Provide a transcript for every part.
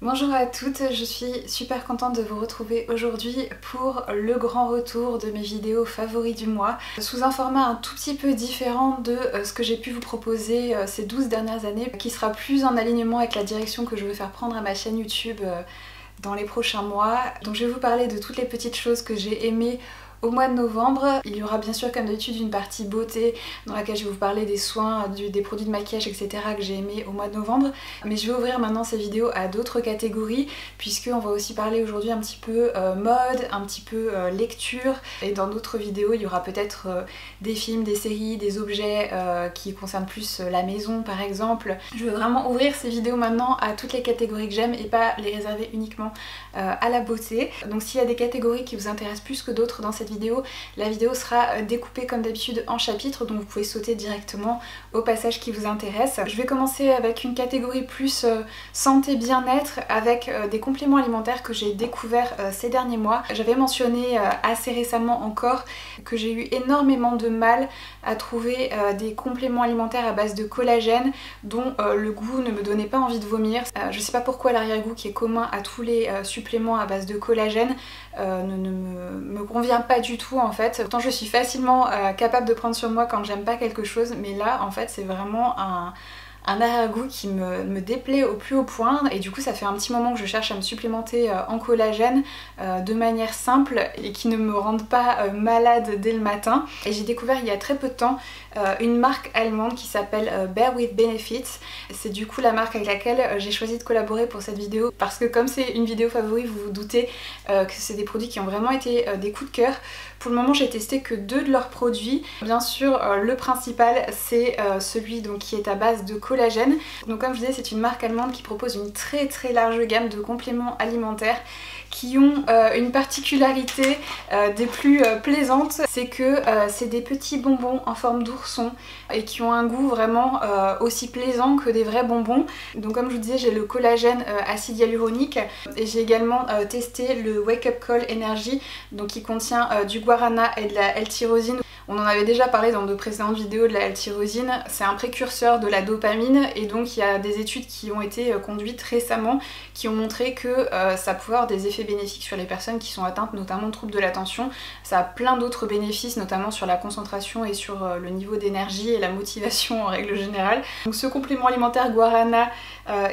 Bonjour à toutes, je suis super contente de vous retrouver aujourd'hui pour le grand retour de mes vidéos favoris du mois, sous un format un tout petit peu différent de ce que j'ai pu vous proposer ces 12 dernières années, qui sera plus en alignement avec la direction que je veux faire prendre à ma chaîne YouTube dans les prochains mois. Donc je vais vous parler de toutes les petites choses que j'ai aimées au mois de novembre. Il y aura bien sûr comme d'habitude une partie beauté dans laquelle je vais vous parler des soins, des produits de maquillage, etc. que j'ai aimé au mois de novembre. Mais je vais ouvrir maintenant ces vidéos à d'autres catégories puisqu'on va aussi parler aujourd'hui un petit peu mode, un petit peu lecture. Et dans d'autres vidéos il y aura peut-être des films, des séries, des objets qui concernent plus la maison par exemple. Je veux vraiment ouvrir ces vidéos maintenant à toutes les catégories que j'aime et pas les réserver uniquement à la beauté. Donc s'il y a des catégories qui vous intéressent plus que d'autres dans cette vidéo, la vidéo sera découpée comme d'habitude en chapitres, donc vous pouvez sauter directement au passage qui vous intéresse. Je vais commencer avec une catégorie plus santé bien-être avec des compléments alimentaires que j'ai découverts ces derniers mois. J'avais mentionné assez récemment encore que j'ai eu énormément de mal à trouver des compléments alimentaires à base de collagène dont le goût ne me donnait pas envie de vomir. Je sais pas pourquoi l'arrière-goût qui est commun à tous les suppléments à base de collagène ne me convient pas du tout en fait. Pourtant je suis facilement capable de prendre sur moi quand j'aime pas quelque chose, mais là en fait c'est vraiment un arrière-goût qui me déplaît au plus haut point, et du coup ça fait un petit moment que je cherche à me supplémenter en collagène de manière simple et qui ne me rende pas malade dès le matin. Et j'ai découvert il y a très peu de temps une marque allemande qui s'appelle Bare with Benefits. C'est du coup la marque avec laquelle j'ai choisi de collaborer pour cette vidéo, parce que comme c'est une vidéo favori, vous vous doutez que c'est des produits qui ont vraiment été des coups de cœur. Pour le moment j'ai testé que 2 de leurs produits. Bien sûr le principal c'est celui donc, qui est à base de collagène. Donc comme je disais, c'est une marque allemande qui propose une très large gamme de compléments alimentaires qui ont une particularité des plus plaisantes, c'est que c'est des petits bonbons en forme d'ourson et qui ont un goût vraiment aussi plaisant que des vrais bonbons. Donc comme je vous disais, j'ai le collagène acide hyaluronique et j'ai également testé le Wake Up Call Energy, donc qui contient du guarana et de la L-tyrosine. On en avait déjà parlé dans de précédentes vidéos de la L-tyrosine. C'est un précurseur de la dopamine et donc il y a des études qui ont été conduites récemment qui ont montré que ça pouvait avoir des effets bénéfiques sur les personnes qui sont atteintes notamment de troubles de l'attention. Ça a plein d'autres bénéfices, notamment sur la concentration et sur le niveau d'énergie et la motivation en règle générale. Donc ce complément alimentaire guarana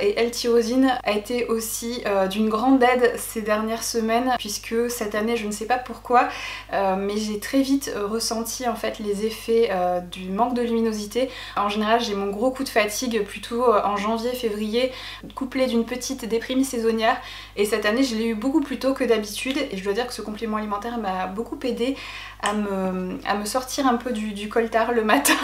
et L-tyrosine a été aussi d'une grande aide ces dernières semaines, puisque cette année, je ne sais pas pourquoi, mais j'ai très vite ressenti en fait les effets du manque de luminosité. En général j'ai mon gros coup de fatigue plutôt en janvier-février, couplé d'une petite déprime saisonnière, et cette année je l'ai eu beaucoup plus tôt que d'habitude, et je dois dire que ce complément alimentaire m'a beaucoup aidé à me sortir un peu du coltard le matin.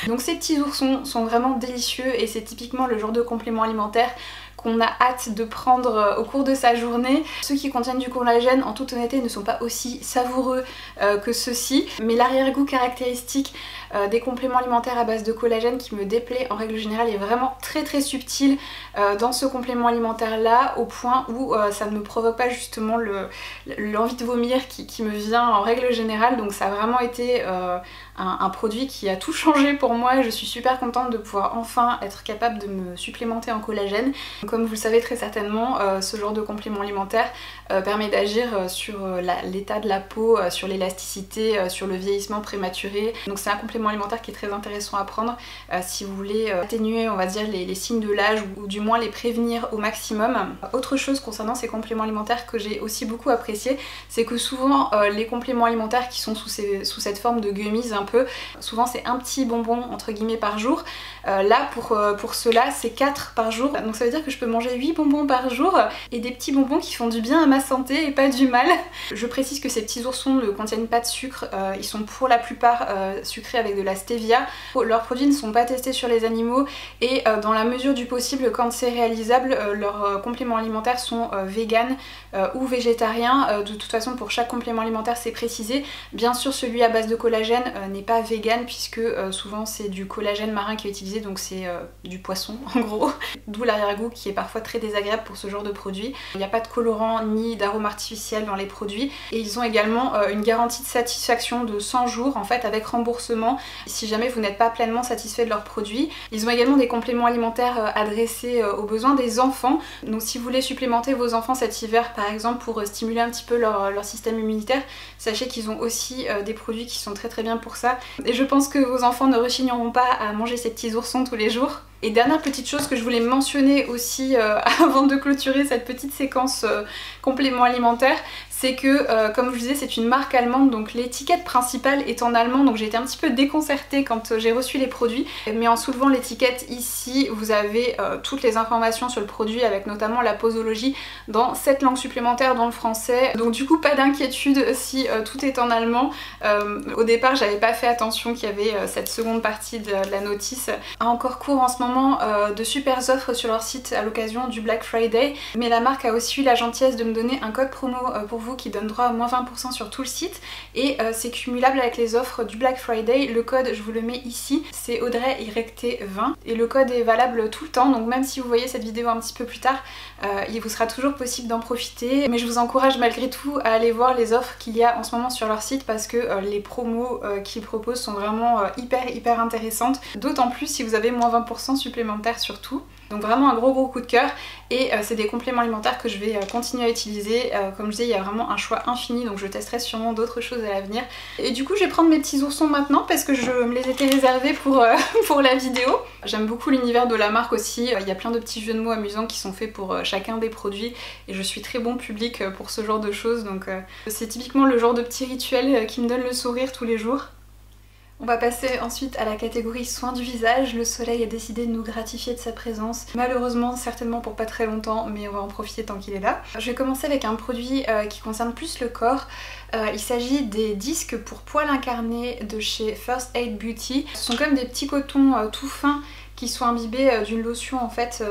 Donc ces petits oursons sont vraiment délicieux et c'est typiquement le genre de complément alimentaire qu'on a hâte de prendre au cours de sa journée. Ceux qui contiennent du collagène, en toute honnêteté, ne sont pas aussi savoureux que ceux-ci, mais l'arrière-goût caractéristique des compléments alimentaires à base de collagène qui me déplaît en règle générale est vraiment très subtil dans ce complément alimentaire là, au point où ça ne me provoque pas justement l'envie de vomir qui me vient en règle générale. Donc ça a vraiment été un produit qui a tout changé pour moi, et je suis super contente de pouvoir enfin être capable de me supplémenter en collagène. Comme vous le savez très certainement, ce genre de complément alimentaire permet d'agir sur l'état de la peau, sur l'élasticité, sur le vieillissement prématuré. Donc c'est un complément alimentaire qui est très intéressant à prendre si vous voulez atténuer, on va dire, les signes de l'âge, ou du moins les prévenir au maximum. Autre chose concernant ces compléments alimentaires que j'ai aussi beaucoup apprécié, c'est que souvent les compléments alimentaires qui sont sous cette forme de gummies un peu, souvent c'est un petit bonbon entre guillemets par jour. Là pour ceux-là c'est 4 par jour, donc ça veut dire que je peux manger 8 bonbons par jour, et des petits bonbons qui font du bien à ma santé et pas du mal. Je précise que ces petits oursons ne contiennent pas de sucre, ils sont pour la plupart sucrés avec de la stevia. Leurs produits ne sont pas testés sur les animaux, et dans la mesure du possible, quand c'est réalisable, leurs compléments alimentaires sont vegan ou végétariens. De toute façon pour chaque complément alimentaire c'est précisé. Bien sûr celui à base de collagène n'est pas vegan puisque souvent c'est du collagène marin qui est utilisé, donc c'est du poisson en gros, d'où l'arrière-goût qui est parfois très désagréable pour ce genre de produit. Il n'y a pas de colorant ni d'arôme artificiel dans les produits et ils ont également une garantie de satisfaction de 100 jours en fait avec remboursement si jamais vous n'êtes pas pleinement satisfait de leurs produits. Ils ont également des compléments alimentaires adressés aux besoins des enfants, donc si vous voulez supplémenter vos enfants cet hiver par exemple pour stimuler un petit peu leur système immunitaire, sachez qu'ils ont aussi des produits qui sont très bien pour ça et je pense que vos enfants ne rechigneront pas à manger ces petits oursons tous les jours. Et dernière petite chose que je voulais mentionner aussi avant de clôturer cette petite séquence complément alimentaire, c'est que comme je vous disais c'est une marque allemande, donc l'étiquette principale est en allemand, donc j'ai été un petit peu déconcertée quand j'ai reçu les produits, mais en soulevant l'étiquette ici vous avez toutes les informations sur le produit avec notamment la posologie dans 7 langues supplémentaires dont le français, donc du coup pas d'inquiétude si tout est en allemand. Au départ j'avais pas fait attention qu'il y avait cette seconde partie de la notice. Encore cours en ce moment de super offres sur leur site à l'occasion du Black Friday, mais la marque a aussi eu la gentillesse de me donner un code promo pour vous qui donne droit à moins 20% sur tout le site et c'est cumulable avec les offres du Black Friday. Le code je vous le mets ici, c'est AudreyYT20 et le code est valable tout le temps, donc même si vous voyez cette vidéo un petit peu plus tard, il vous sera toujours possible d'en profiter, mais je vous encourage malgré tout à aller voir les offres qu'il y a en ce moment sur leur site parce que les promos qu'ils proposent sont vraiment hyper intéressantes, d'autant plus si vous avez moins 20% supplémentaire sur tout. Donc vraiment un gros coup de cœur et c'est des compléments alimentaires que je vais continuer à utiliser. Comme je disais, il y a vraiment un choix infini, donc je testerai sûrement d'autres choses à l'avenir. Et du coup je vais prendre mes petits oursons maintenant parce que je me les étais réservés pour la vidéo. J'aime beaucoup l'univers de la marque aussi, il y a plein de petits jeux de mots amusants qui sont faits pour chacun des produits et je suis très bon public pour ce genre de choses, donc c'est typiquement le genre de petit rituel qui me donne le sourire tous les jours. On va passer ensuite à la catégorie soins du visage. Le soleil a décidé de nous gratifier de sa présence. Malheureusement, certainement pour pas très longtemps, mais on va en profiter tant qu'il est là. Je vais commencer avec un produit qui concerne plus le corps. Il s'agit des disques pour poils incarnés de chez First Aid Beauty. Ce sont comme des petits cotons tout fins qui sont imbibés d'une lotion en fait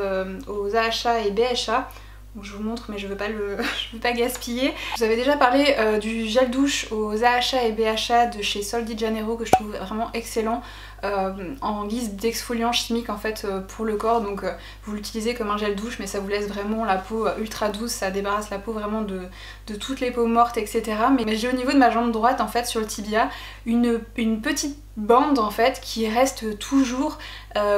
aux AHA et BHA. Donc je vous montre mais je veux pas gaspiller. Je vous avais déjà parlé du gel douche aux AHA et BHA de chez Sol de Janeiro que je trouve vraiment excellent en guise d'exfoliant chimique en fait pour le corps, donc vous l'utilisez comme un gel douche mais ça vous laisse vraiment la peau ultra douce, ça débarrasse la peau vraiment de toutes les peaux mortes etc. Mais j'ai au niveau de ma jambe droite en fait sur le tibia une petite bande en fait qui reste toujours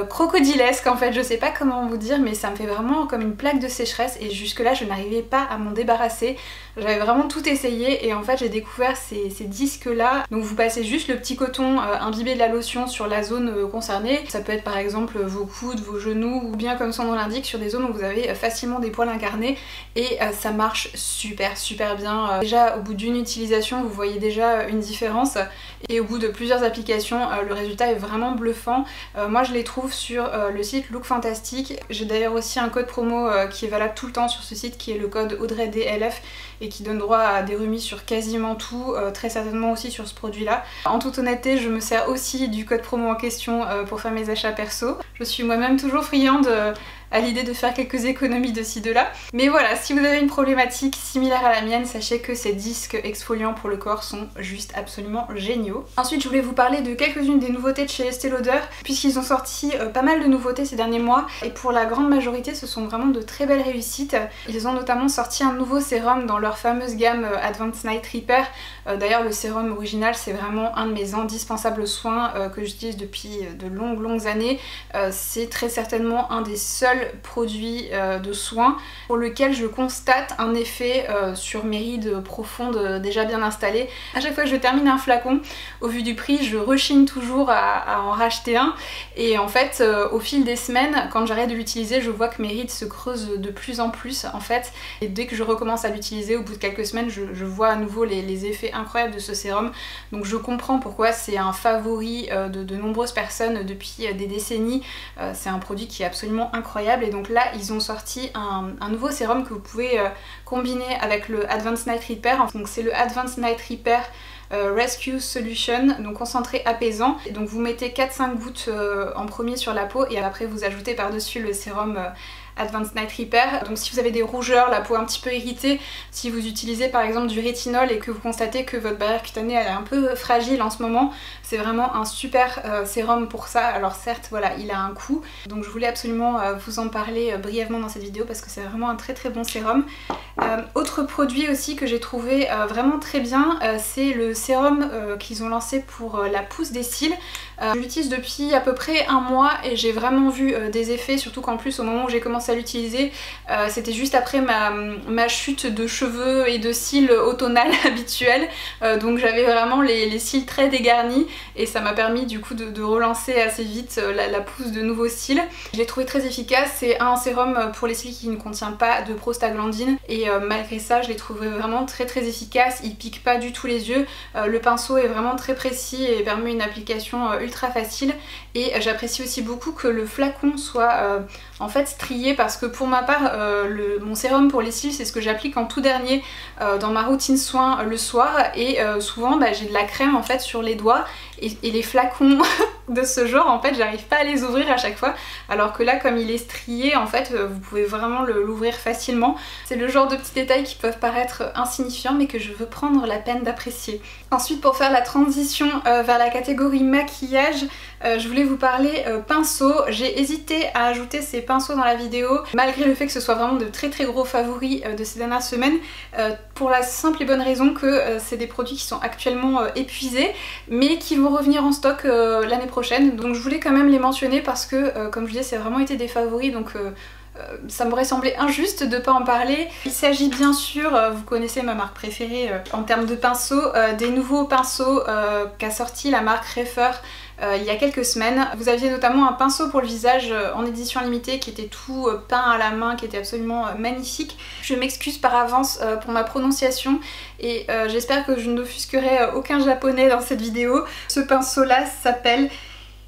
crocodilesque en fait, je sais pas comment vous dire mais ça me fait vraiment comme une plaque de sécheresse et jusque là je n'arrivais pas à m'en débarrasser. J'avais vraiment tout essayé et en fait j'ai découvert ces disques là. Donc vous passez juste le petit coton imbibé de la lotion sur la zone concernée. Ça peut être par exemple vos coudes, vos genoux ou bien comme son nom l'indique sur des zones où vous avez facilement des poils incarnés et ça marche super bien. Déjà au bout d'une utilisation vous voyez déjà une différence et au bout de plusieurs applications le résultat est vraiment bluffant. Moi je les trouve sur le site Look Fantastic. J'ai d'ailleurs aussi un code promo qui est valable tout le temps sur ce site qui est le code AudreyDLF et qui donne droit à des remises sur quasiment tout, très certainement aussi sur ce produit là. En toute honnêteté je me sers aussi du code promo en question pour faire mes achats perso. Je suis moi-même toujours friande à l'idée de faire quelques économies de ci de là. Mais voilà, si vous avez une problématique similaire à la mienne, sachez que ces disques exfoliants pour le corps sont juste absolument géniaux. Ensuite je voulais vous parler de quelques-unes des nouveautés de chez Estée Lauder puisqu'ils ont sorti pas mal de nouveautés ces derniers mois et pour la grande majorité ce sont vraiment de très belles réussites. Ils ont notamment sorti un nouveau sérum dans leur fameuse gamme Advanced Night Repair. D'ailleurs le sérum original c'est vraiment un de mes indispensables soins que j'utilise depuis de longues années. C'est très certainement un des seuls produits de soins pour lequel je constate un effet sur mes rides profondes déjà bien installées. À chaque fois que je termine un flacon, au vu du prix, je rechigne toujours à en racheter un et en fait au fil des semaines, quand j'arrête de l'utiliser, je vois que mes rides se creusent de plus en plus en fait et dès que je recommence à l'utiliser, au bout de quelques semaines, je vois à nouveau les effets incroyables de ce sérum. Donc je comprends pourquoi c'est un favori de nombreuses personnes depuis des décennies. C'est un produit qui est absolument incroyable et donc là ils ont sorti un nouveau sérum que vous pouvez combiner avec le Advanced Night Repair. Donc c'est le Advanced Night Repair Rescue Solution, donc concentré apaisant. Et donc vous mettez 4-5 gouttes en premier sur la peau et après vous ajoutez par-dessus le sérum Advanced Night Repair. Donc si vous avez des rougeurs, la peau un petit peu irritée, si vous utilisez par exemple du rétinol et que vous constatez que votre barrière cutanée elle est un peu fragile en ce moment, c'est vraiment un super sérum pour ça. Alors certes voilà, il a un coût, donc je voulais absolument vous en parler brièvement dans cette vidéo parce que c'est vraiment un très très bon sérum. Autre produit aussi que j'ai trouvé vraiment très bien, c'est le sérum qu'ils ont lancé pour la pousse des cils. Je l'utilise depuis à peu près un mois et j'ai vraiment vu des effets, surtout qu'en plus au moment où j'ai commencé à l'utiliser, c'était juste après ma chute de cheveux et de cils automnale habituelle, donc j'avais vraiment les cils très dégarnis et ça m'a permis du coup de relancer assez vite la pousse de nouveaux cils. Je l'ai trouvé très efficace, c'est un sérum pour les cils qui ne contient pas de prostaglandine et malgré ça je l'ai trouvé vraiment très très efficace, il pique pas du tout les yeux, le pinceau est vraiment très précis et permet une application ultra facile et j'apprécie aussi beaucoup que le flacon soit en fait strié parce que pour ma part mon sérum pour les cils c'est ce que j'applique en tout dernier dans ma routine soin le soir et souvent j'ai de la crème en fait sur les doigts et les flacons de ce genre en fait j'arrive pas à les ouvrir à chaque fois alors que là comme il est strié en fait vous pouvez vraiment l'ouvrir facilement. C'est le genre de petits détails qui peuvent paraître insignifiants mais que je veux prendre la peine d'apprécier. Ensuite pour faire la transition vers la catégorie maquillage, je voulais vous parler pinceau. J'ai hésité à ajouter ces pinceaux dans la vidéo malgré le fait que ce soit vraiment de très très gros favoris de ces dernières semaines pour la simple et bonne raison que c'est des produits qui sont actuellement épuisés mais qui vont revenir en stock l'année prochaine, donc je voulais quand même les mentionner parce que comme je disais c'est vraiment été des favoris donc ça m'aurait semblé injuste de ne pas en parler. Il s'agit bien sûr, vous connaissez ma marque préférée en termes de pinceaux, des nouveaux pinceaux qu'a sorti la marque Refer il y a quelques semaines. Vous aviez notamment un pinceau pour le visage en édition limitée qui était tout peint à la main, qui était absolument magnifique. Je m'excuse par avance pour ma prononciation et j'espère que je n'offusquerai aucun japonais dans cette vidéo. Ce pinceau là s'appelle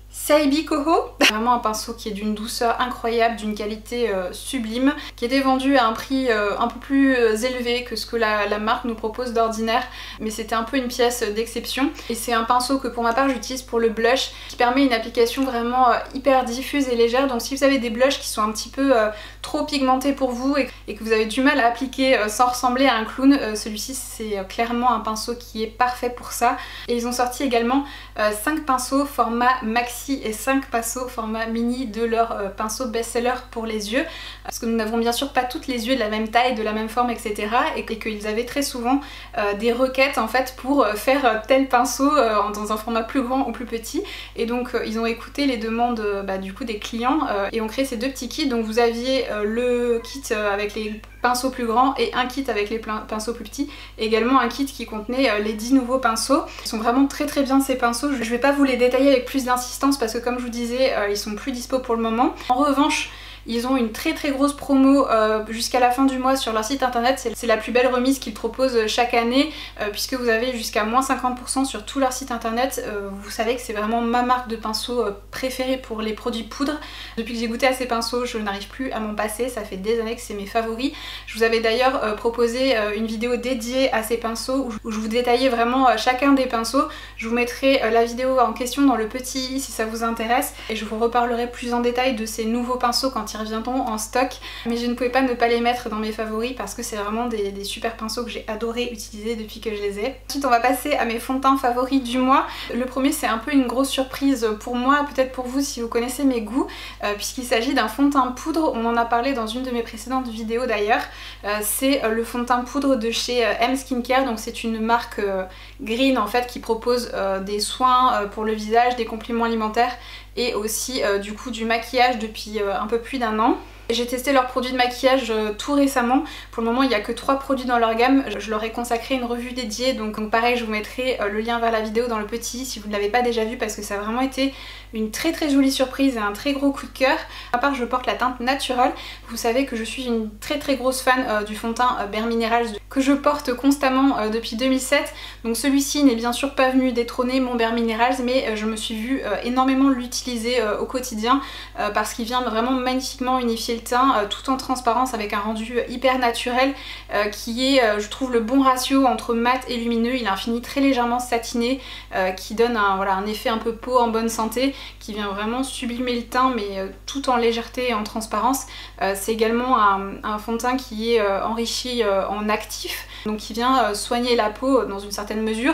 Saibi Koho, vraiment un pinceau qui est d'une douceur incroyable, d'une qualité sublime, qui était vendu à un prix un peu plus élevé que ce que la marque nous propose d'ordinaire, mais c'était un peu une pièce d'exception. Et c'est un pinceau que pour ma part j'utilise pour le blush, qui permet une application vraiment hyper diffuse et légère, donc si vous avez des blushs qui sont un petit peu trop pigmentés pour vous et que vous avez du mal à appliquer sans ressembler à un clown, celui-ci c'est clairement un pinceau qui est parfait pour ça. Et ils ont sorti également 5 pinceaux format maxi et 5 pinceaux format mini de leur pinceau best-seller pour les yeux, parce que nous n'avons bien sûr pas toutes les yeux de la même taille, de la même forme, etc. et qu'ils avaient très souvent des requêtes en fait pour faire tel pinceau dans un format plus grand ou plus petit, et donc ils ont écouté les demandes du coup des clients et ont créé ces deux petits kits. Donc vous aviez le kit avec les pinceaux plus grands et un kit avec les pinceaux plus petits, et également un kit qui contenait les 10 nouveaux pinceaux. Ils sont vraiment très très bien ces pinceaux, je vais pas vous les détailler avec plus d'insistance parce que comme je vous disais ils sont plus dispo pour le moment. En revanche ils ont une très très grosse promo jusqu'à la fin du mois sur leur site internet, c'est la plus belle remise qu'ils proposent chaque année puisque vous avez jusqu'à moins 50% sur tout leur site internet. Vous savez que c'est vraiment ma marque de pinceau préférée pour les produits poudre. Depuis que j'ai goûté à ces pinceaux je n'arrive plus à m'en passer, ça fait des années que c'est mes favoris. Je vous avais d'ailleurs proposé une vidéo dédiée à ces pinceaux où je vous détaillais vraiment chacun des pinceaux. Je vous mettrai la vidéo en question dans le petit i si ça vous intéresse et je vous reparlerai plus en détail de ces nouveaux pinceaux quand ils reviendront en stock, mais je ne pouvais pas ne pas les mettre dans mes favoris parce que c'est vraiment des super pinceaux que j'ai adoré utiliser depuis que je les ai. Ensuite on va passer à mes fonds de teint favoris du mois. Le premier c'est un peu une grosse surprise pour moi, peut-être pour vous si vous connaissez mes goûts, puisqu'il s'agit d'un fond de teint poudre. On en a parlé dans une de mes précédentes vidéos d'ailleurs. C'est le fond de teint poudre de chez M Skincare, donc c'est une marque green en fait qui propose des soins pour le visage, des compléments alimentaires et aussi du coup du maquillage depuis un peu plus d'1 an. J'ai testé leurs produits de maquillage tout récemment. Pour le moment il n'y a que 3 produits dans leur gamme. Je leur ai consacré une revue dédiée, donc pareil je vous mettrai le lien vers la vidéo dans le petit si vous ne l'avez pas déjà vu parce que ça a vraiment été une très très jolie surprise et un très gros coup de cœur. À part je porte la teinte Natural, vous savez que je suis une très très grosse fan du fond de teint Bare Minerals que je porte constamment depuis 2007. Donc celui-ci n'est bien sûr pas venu détrôner mon Bare Minerals, mais je me suis vue énormément l'utiliser au quotidien parce qu'il vient vraiment magnifiquement unifier le teint tout en transparence avec un rendu hyper naturel qui est je trouve le bon ratio entre mat et lumineux. Il a un fini très légèrement satiné qui donne voilà, un effet un peu peau en bonne santé, qui vient vraiment sublimer le teint mais tout en légèreté et en transparence. C'est également un fond de teint qui est enrichi en actif, donc qui vient soigner la peau dans une certaine mesure.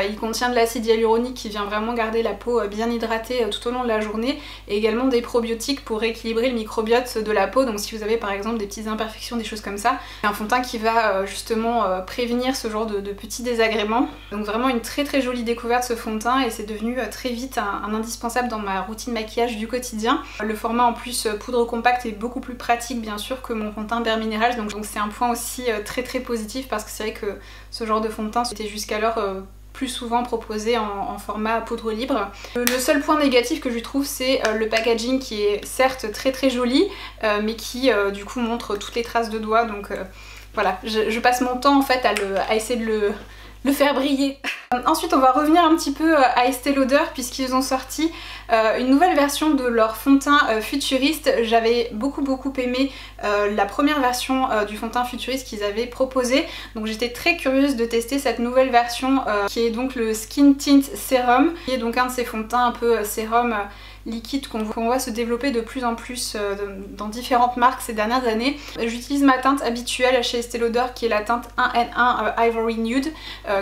Il contient de l'acide hyaluronique qui vient vraiment garder la peau bien hydratée tout au long de la journée, et également des probiotiques pour rééquilibrer le microbiote de la peau. Donc si vous avez par exemple des petites imperfections, des choses comme ça, c'est un fond de teint qui va justement prévenir ce genre de petits désagréments. Donc vraiment une très très jolie découverte ce fond de teint, et c'est devenu très vite un indispensable dans ma routine maquillage du quotidien. Le format en plus poudre compacte est beaucoup plus pratique bien sûr que mon fond de teint Bare Minerals, donc c'est un point aussi très très positif, parce que c'est vrai que ce genre de fond de teint était jusqu'alors plus souvent proposé en format poudre libre. Le seul point négatif que je trouve, c'est le packaging qui est certes très très joli mais qui du coup montre toutes les traces de doigts, donc voilà, je passe mon temps en fait à essayer de le faire briller. Ensuite on va revenir un petit peu à Estée Lauder, puisqu'ils ont sorti une nouvelle version de leur fond de teint futuriste. J'avais beaucoup aimé la première version du fond de teint futuriste qu'ils avaient proposé, donc j'étais très curieuse de tester cette nouvelle version qui est donc le Skin Tint Serum, qui est donc un de ces fonds de teint un peu sérum liquide qu'on voit se développer de plus en plus dans différentes marques ces dernières années. J'utilise ma teinte habituelle chez Estée Lauder qui est la teinte 1N1 Ivory Nude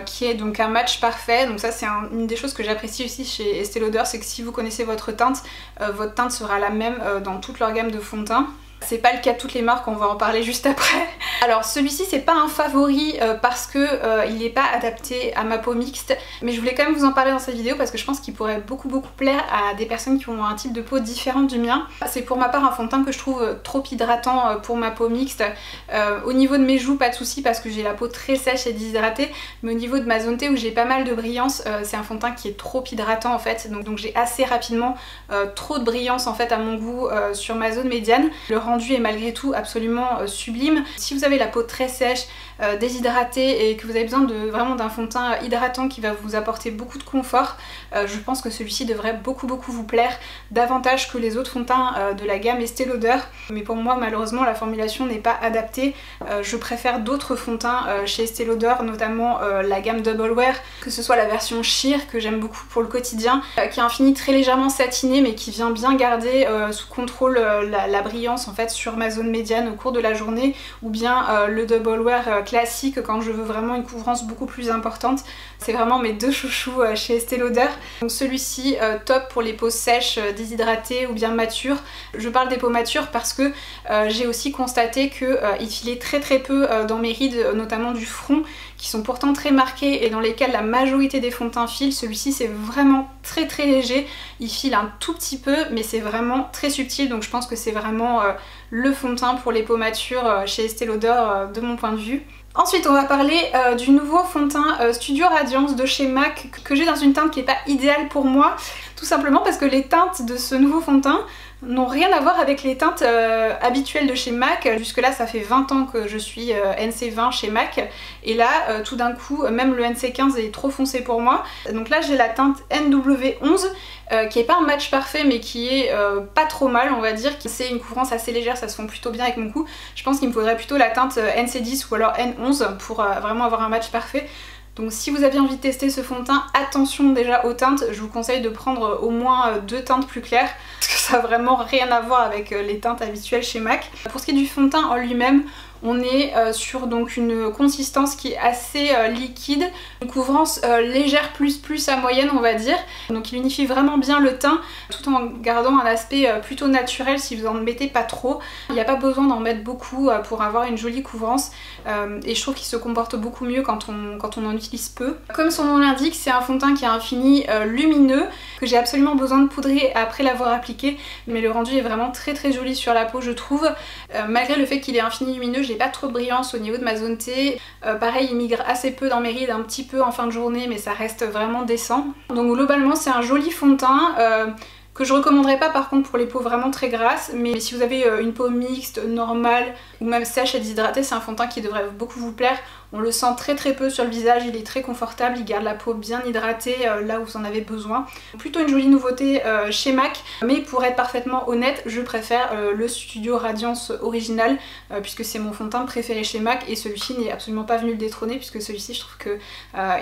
qui est donc un match parfait. Donc ça c'est une des choses que j'apprécie aussi chez Estée Lauder, c'est que si vous connaissez votre teinte sera la même dans toute leur gamme de fond de teint. C'est pas le cas de toutes les marques, on va en parler juste après. Alors celui-ci c'est pas un favori parce que il n'est pas adapté à ma peau mixte, mais je voulais quand même vous en parler dans cette vidéo parce que je pense qu'il pourrait beaucoup plaire à des personnes qui ont un type de peau différent du mien. C'est pour ma part un fond de teint que je trouve trop hydratant pour ma peau mixte. Au niveau de mes joues pas de souci parce que j'ai la peau très sèche et déshydratée, mais au niveau de ma zone T où j'ai pas mal de brillance, c'est un fond de teint qui est trop hydratant en fait, donc j'ai assez rapidement trop de brillance en fait à mon goût sur ma zone médiane. Le rendu est malgré tout absolument sublime. Si vous avez la peau très sèche, déshydratée et que vous avez besoin vraiment d'un fond de teint hydratant qui va vous apporter beaucoup de confort, je pense que celui-ci devrait beaucoup vous plaire, davantage que les autres fonds de teint de la gamme Estée Lauder. Mais pour moi malheureusement la formulation n'est pas adaptée. Je préfère d'autres fonds de teint chez Estée Lauder, notamment la gamme Double Wear, que ce soit la version Sheer que j'aime beaucoup pour le quotidien, qui a un fini très légèrement satiné mais qui vient bien garder sous contrôle la brillance en fait sur ma zone médiane au cours de la journée, ou bien le Double Wear classique quand je veux vraiment une couvrance beaucoup plus importante. C'est vraiment mes deux chouchous chez Estée Lauder. Donc celui-ci top pour les peaux sèches, déshydratées ou bien matures. Je parle des peaux matures parce que j'ai aussi constaté qu'il filait très peu dans mes rides, notamment du front, qui sont pourtant très marquées et dans lesquelles la majorité des fonds de teint filent. Celui-ci c'est vraiment très léger, il file un tout petit peu mais c'est vraiment très subtil, donc je pense que c'est vraiment le fond de teint pour les peaux matures chez Estée Lauder de mon point de vue. Ensuite on va parler du nouveau fond de teint Studio Radiance de chez MAC que j'ai dans une teinte qui n'est pas idéale pour moi, tout simplement parce que les teintes de ce nouveau fond de teint n'ont rien à voir avec les teintes habituelles de chez MAC. Jusque là ça fait 20 ans que je suis NC20 chez MAC et là tout d'un coup même le NC15 est trop foncé pour moi. Donc là j'ai la teinte NW11 qui est pas un match parfait mais qui est pas trop mal on va dire. C'est une couvrance assez légère, ça se fond plutôt bien avec mon cou. Je pense qu'il me faudrait plutôt la teinte NC10 ou alors N11 pour vraiment avoir un match parfait. Donc si vous avez envie de tester ce fond de teint, attention déjà aux teintes, je vous conseille de prendre au moins 2 teintes plus claires parce que ça n'a vraiment rien à voir avec les teintes habituelles chez MAC. Pour ce qui est du fond de teint en lui-même, on est sur donc une consistance qui est assez liquide, une couvrance légère plus à moyenne on va dire. Donc il unifie vraiment bien le teint tout en gardant un aspect plutôt naturel si vous en mettez pas trop. Il n'y a pas besoin d'en mettre beaucoup pour avoir une jolie couvrance et je trouve qu'il se comporte beaucoup mieux quand on en utilise peu. Comme son nom l'indique, c'est un fond de teint qui a un fini lumineux que j'ai absolument besoin de poudrer après l'avoir appliqué, mais le rendu est vraiment très joli sur la peau je trouve. Malgré le fait qu'il ait un fini lumineux, j'ai pas trop de brillance au niveau de ma zone T. Pareil il migre assez peu dans mes rides, un petit peu en fin de journée mais ça reste vraiment décent. Donc globalement c'est un joli fond de teint. que je recommanderais pas par contre pour les peaux vraiment très grasses, mais si vous avez une peau mixte, normale ou même sèche et déshydratée, c'est un fond de teint qui devrait beaucoup vous plaire. On le sent très peu sur le visage, il est très confortable, il garde la peau bien hydratée là où vous en avez besoin. Plutôt une jolie nouveauté chez MAC, mais pour être parfaitement honnête, je préfère le Studio Radiance original puisque c'est mon fond de teint préféré chez MAC et celui-ci n'est absolument pas venu le détrôner puisque celui-ci je trouve que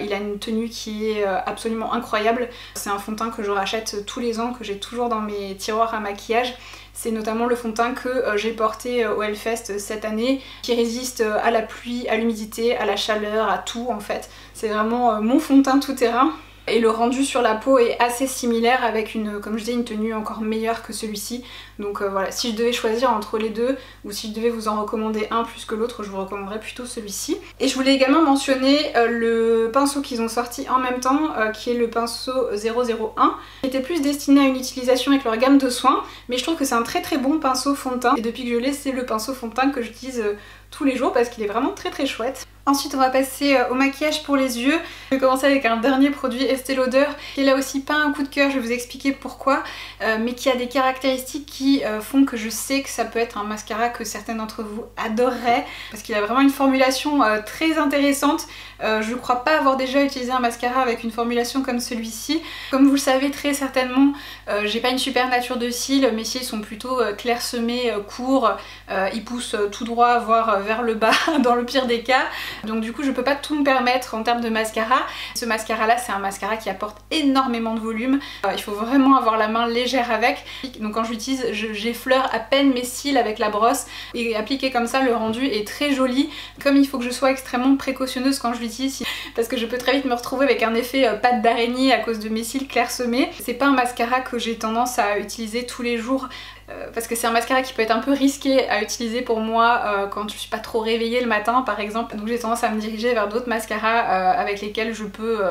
il a une tenue qui est absolument incroyable. C'est un fond de teint que je rachète tous les ans, que j'ai toujours dans mes tiroirs à maquillage. C'est notamment le fond de teint que j'ai porté au Hellfest cette année, qui résiste à la pluie, à l'humidité, à la chaleur, à tout en fait. C'est vraiment mon fond de teint tout terrain. Et le rendu sur la peau est assez similaire avec comme je disais, une tenue encore meilleure que celui-ci. Donc voilà, si je devais choisir entre les deux ou si je devais vous en recommander un plus que l'autre, je vous recommanderais plutôt celui-ci. Et je voulais également mentionner le pinceau qu'ils ont sorti en même temps, qui est le pinceau 001, qui était plus destiné à une utilisation avec leur gamme de soins, mais je trouve que c'est un très bon pinceau fond de teint. Et depuis que je l'ai, c'est le pinceau fond de teint que j'utilise tous les jours parce qu'il est vraiment très chouette. Ensuite on va passer au maquillage pour les yeux. Je vais commencer avec un dernier produit Estée Lauder qui est là aussi pas un coup de cœur, je vais vous expliquer pourquoi, mais qui a des caractéristiques qui font que je sais que ça peut être un mascara que certains d'entre vous adoreraient parce qu'il a vraiment une formulation très intéressante. Je crois pas avoir déjà utilisé un mascara avec une formulation comme celui-ci. Comme vous le savez très certainement, j'ai pas une super nature de cils, mes cils sont plutôt clairsemés, courts, ils poussent tout droit voire vers le bas dans le pire des cas. Donc du coup je peux pas tout me permettre en termes de mascara. Ce mascara là c'est un mascara qui apporte énormément de volume, il faut vraiment avoir la main légère avec. Donc quand je l'utilise j'effleure à peine mes cils avec la brosse et appliqué comme ça le rendu est très joli. Comme il faut que je sois extrêmement précautionneuse quand je l'utilise parce que je peux très vite me retrouver avec un effet patte d'araignée à cause de mes cils clairsemés. C'est pas un mascara que j'ai tendance à utiliser tous les jours parce que c'est un mascara qui peut être un peu risqué à utiliser pour moi quand je suis pas trop réveillée le matin par exemple, donc j'ai tendance à me diriger vers d'autres mascaras avec lesquels je peux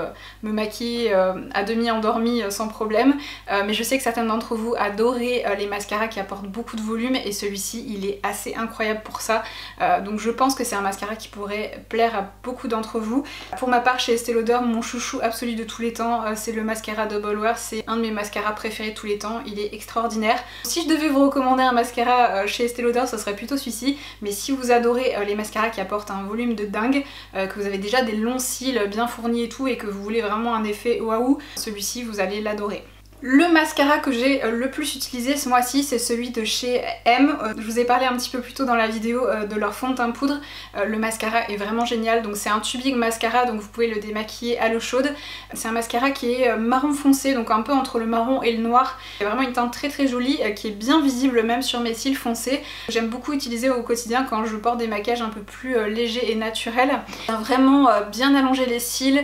me maquiller à demi endormie sans problème, mais je sais que certains d'entre vous adorez les mascaras qui apportent beaucoup de volume et celui-ci il est assez incroyable pour ça, donc je pense que c'est un mascara qui pourrait plaire à beaucoup d'entre vous. Pour ma part chez Estée Lauder, mon chouchou absolu de tous les temps c'est le mascara Double Wear, c'est un de mes mascaras préférés de tous les temps, il est extraordinaire. Si je devais vous recommander un mascara chez Estée Lauder, ce serait plutôt celui-ci, mais si vous adorez les mascaras qui apportent un volume de dingue, que vous avez déjà des longs cils bien fournis et tout et que vous voulez vraiment un effet waouh, celui-ci vous allez l'adorer. Le mascara que j'ai le plus utilisé ce mois-ci c'est celui de chez M. Je vous ai parlé un petit peu plus tôt dans la vidéo de leur fond de teint poudre. Le mascara est vraiment génial, donc c'est un tubing mascara, donc vous pouvez le démaquiller à l'eau chaude. C'est un mascara qui est marron foncé, donc un peu entre le marron et le noir. C'est vraiment une teinte très jolie qui est bien visible même sur mes cils foncés. J'aime beaucoup utiliser au quotidien quand je porte des maquillages un peu plus légers et naturels. Vraiment bien allonger les cils,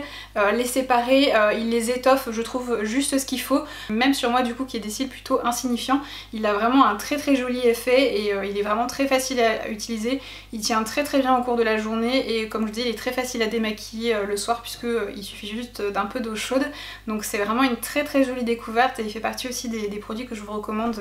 les séparer, il les étoffe je trouve juste ce qu'il faut. Même sur moi du coup qui ai des cils plutôt insignifiants, il a vraiment un très joli effet et il est vraiment très facile à utiliser. Il tient très bien au cours de la journée et comme je dis il est très facile à démaquiller le soir puisque il suffit juste d'un peu d'eau chaude. Donc c'est vraiment une très jolie découverte et il fait partie aussi des produits que je vous recommande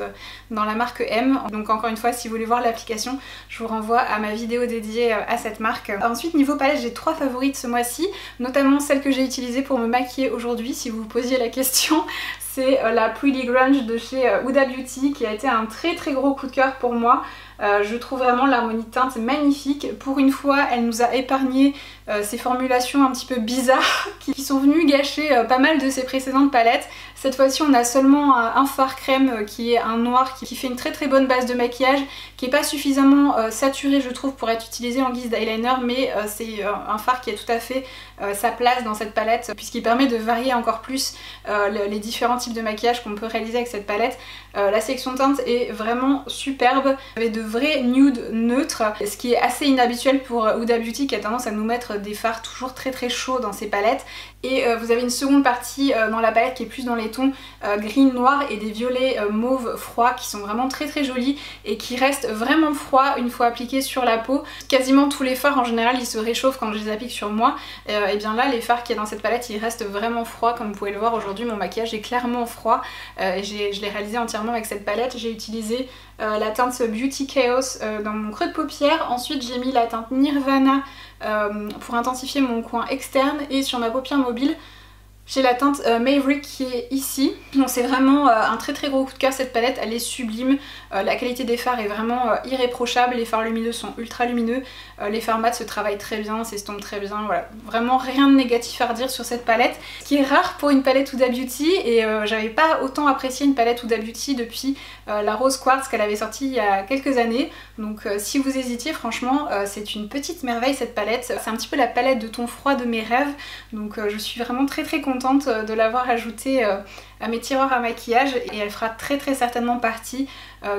dans la marque M. Donc encore une fois si vous voulez voir l'application, je vous renvoie à ma vidéo dédiée à cette marque. Ensuite niveau palette j'ai 3 favorites ce mois-ci, notamment celle que j'ai utilisée pour me maquiller aujourd'hui si vous vous posiez la question. C'est la Pretty Grunge de chez Huda Beauty qui a été un très gros coup de cœur pour moi. Je trouve vraiment l'harmonie de teinte magnifique. Pour une fois, elle nous a épargné ces formulations un petit peu bizarres qui sont venues gâcher pas mal de ses précédentes palettes. Cette fois-ci, on a seulement un fard crème qui est un noir qui fait une très bonne base de maquillage, qui est pas suffisamment saturé je trouve pour être utilisé en guise d'eyeliner, mais c'est un fard qui a tout à fait sa place dans cette palette puisqu'il permet de varier encore plus les différents types de maquillage qu'on peut réaliser avec cette palette. La sélection de teintes est vraiment superbe, avec de vrais nudes neutres, ce qui est assez inhabituel pour Huda Beauty qui a tendance à nous mettre des fards toujours très chauds dans ses palettes. Et vous avez une seconde partie dans la palette qui est plus dans les tons green noir et des violets mauve froids qui sont vraiment très jolis et qui restent vraiment froids une fois appliqués sur la peau. Quasiment tous les fards en général ils se réchauffent quand je les applique sur moi, et bien là les fards qu'il y a dans cette palette ils restent vraiment froids. Comme vous pouvez le voir aujourd'hui mon maquillage est clairement froid et je l'ai réalisé entièrement avec cette palette. J'ai utilisé la teinte Beauty Chaos dans mon creux de paupière, ensuite j'ai mis la teinte Nirvana pour intensifier mon coin externe et sur ma paupière mobile J'ai la teinte Maverick qui est ici. Donc c'est vraiment un très très gros coup de cœur cette palette, elle est sublime. La qualité des fards est vraiment irréprochable, les fards lumineux sont ultra lumineux, les fards mat se travaillent très bien, s'estompent très bien, voilà. Vraiment rien de négatif à redire sur cette palette. Ce qui est rare pour une palette Huda Beauty et j'avais pas autant apprécié une palette Huda Beauty depuis la Rose Quartz qu'elle avait sortie il y a quelques années. Donc si vous hésitiez, franchement c'est une petite merveille cette palette. C'est un petit peu la palette de ton froid de mes rêves. Donc je suis vraiment très très contente de l'avoir ajoutée à mes tiroirs à maquillage et elle fera très très certainement partie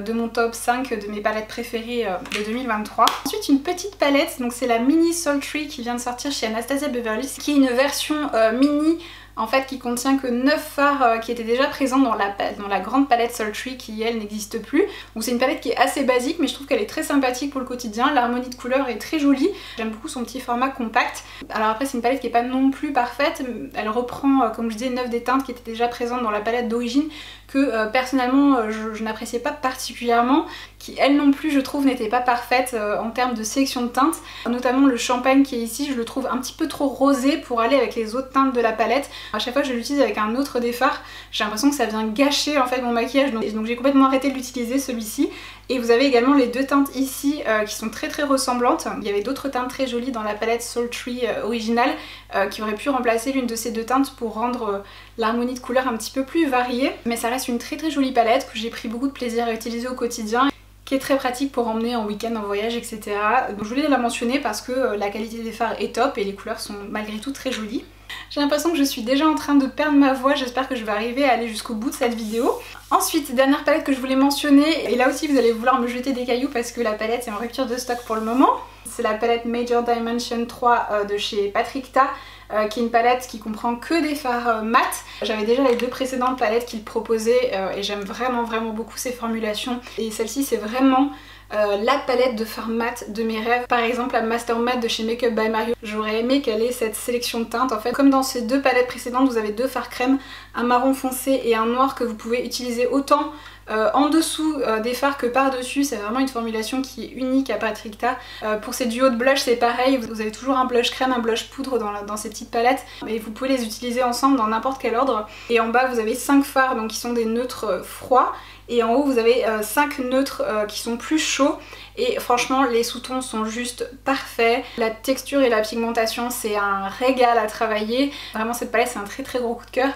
de mon top 5 de mes palettes préférées de 2023. Ensuite une petite palette, donc c'est la Mini Sultry qui vient de sortir chez Anastasia Beverly Hills, qui est une version mini en fait qui contient que 9 fards qui étaient déjà présents dans la grande palette Sultry qui elle n'existe plus. Donc c'est une palette qui est assez basique mais je trouve qu'elle est très sympathique pour le quotidien, l'harmonie de couleurs est très jolie, j'aime beaucoup son petit format compact. Alors après c'est une palette qui est pas non plus parfaite, elle reprend comme je disais 9 des teintes qui étaient déjà présentes dans la palette d'origine que personnellement je n'appréciais pas particulièrement, qui elle non plus je trouve n'était pas parfaite en termes de sélection de teintes, notamment le champagne qui est ici je le trouve un petit peu trop rosé pour aller avec les autres teintes de la palette. À chaque fois que je l'utilise avec un autre des fards j'ai l'impression que ça vient gâcher en fait mon maquillage, donc j'ai complètement arrêté de l'utiliser celui-ci. Et vous avez également les deux teintes ici qui sont très très ressemblantes. Il y avait d'autres teintes très jolies dans la palette Sultry originale qui auraient pu remplacer l'une de ces deux teintes pour rendre l'harmonie de couleurs un petit peu plus variée. Mais ça reste une très très jolie palette que j'ai pris beaucoup de plaisir à utiliser au quotidien, qui est très pratique pour emmener en week-end, en voyage, etc. Donc je voulais la mentionner parce que la qualité des fards est top et les couleurs sont malgré tout très jolies. J'ai l'impression que je suis déjà en train de perdre ma voix, j'espère que je vais arriver à aller jusqu'au bout de cette vidéo. Ensuite, dernière palette que je voulais mentionner, et là aussi vous allez vouloir me jeter des cailloux parce que la palette est en rupture de stock pour le moment. C'est la palette Major Dimension 3 de chez Patrickta, qui est une palette qui comprend que des fards mat. J'avais déjà les deux précédentes palettes qu'il proposait et j'aime vraiment beaucoup ces formulations. Et celle-ci c'est vraiment la palette de fards mat de mes rêves. Par exemple la Master Matte de chez Makeup by Mario, j'aurais aimé qu'elle ait cette sélection de teintes. En fait comme dans ces deux palettes précédentes vous avez deux fards crème, un marron foncé et un noir que vous pouvez utiliser autant en dessous des fards que par dessus. C'est vraiment une formulation qui est unique à Patrickta. Pour ces duos de blush c'est pareil, vous avez toujours un blush crème, un blush poudre dans ces petites palettes et vous pouvez les utiliser ensemble dans n'importe quel ordre. Et en bas vous avez 5 fards donc qui sont des neutres froids et en haut vous avez 5 neutres qui sont plus chauds. Et franchement les sous-tons sont juste parfaits, la texture et la pigmentation c'est un régal à travailler. Vraiment cette palette c'est un très très gros coup de cœur.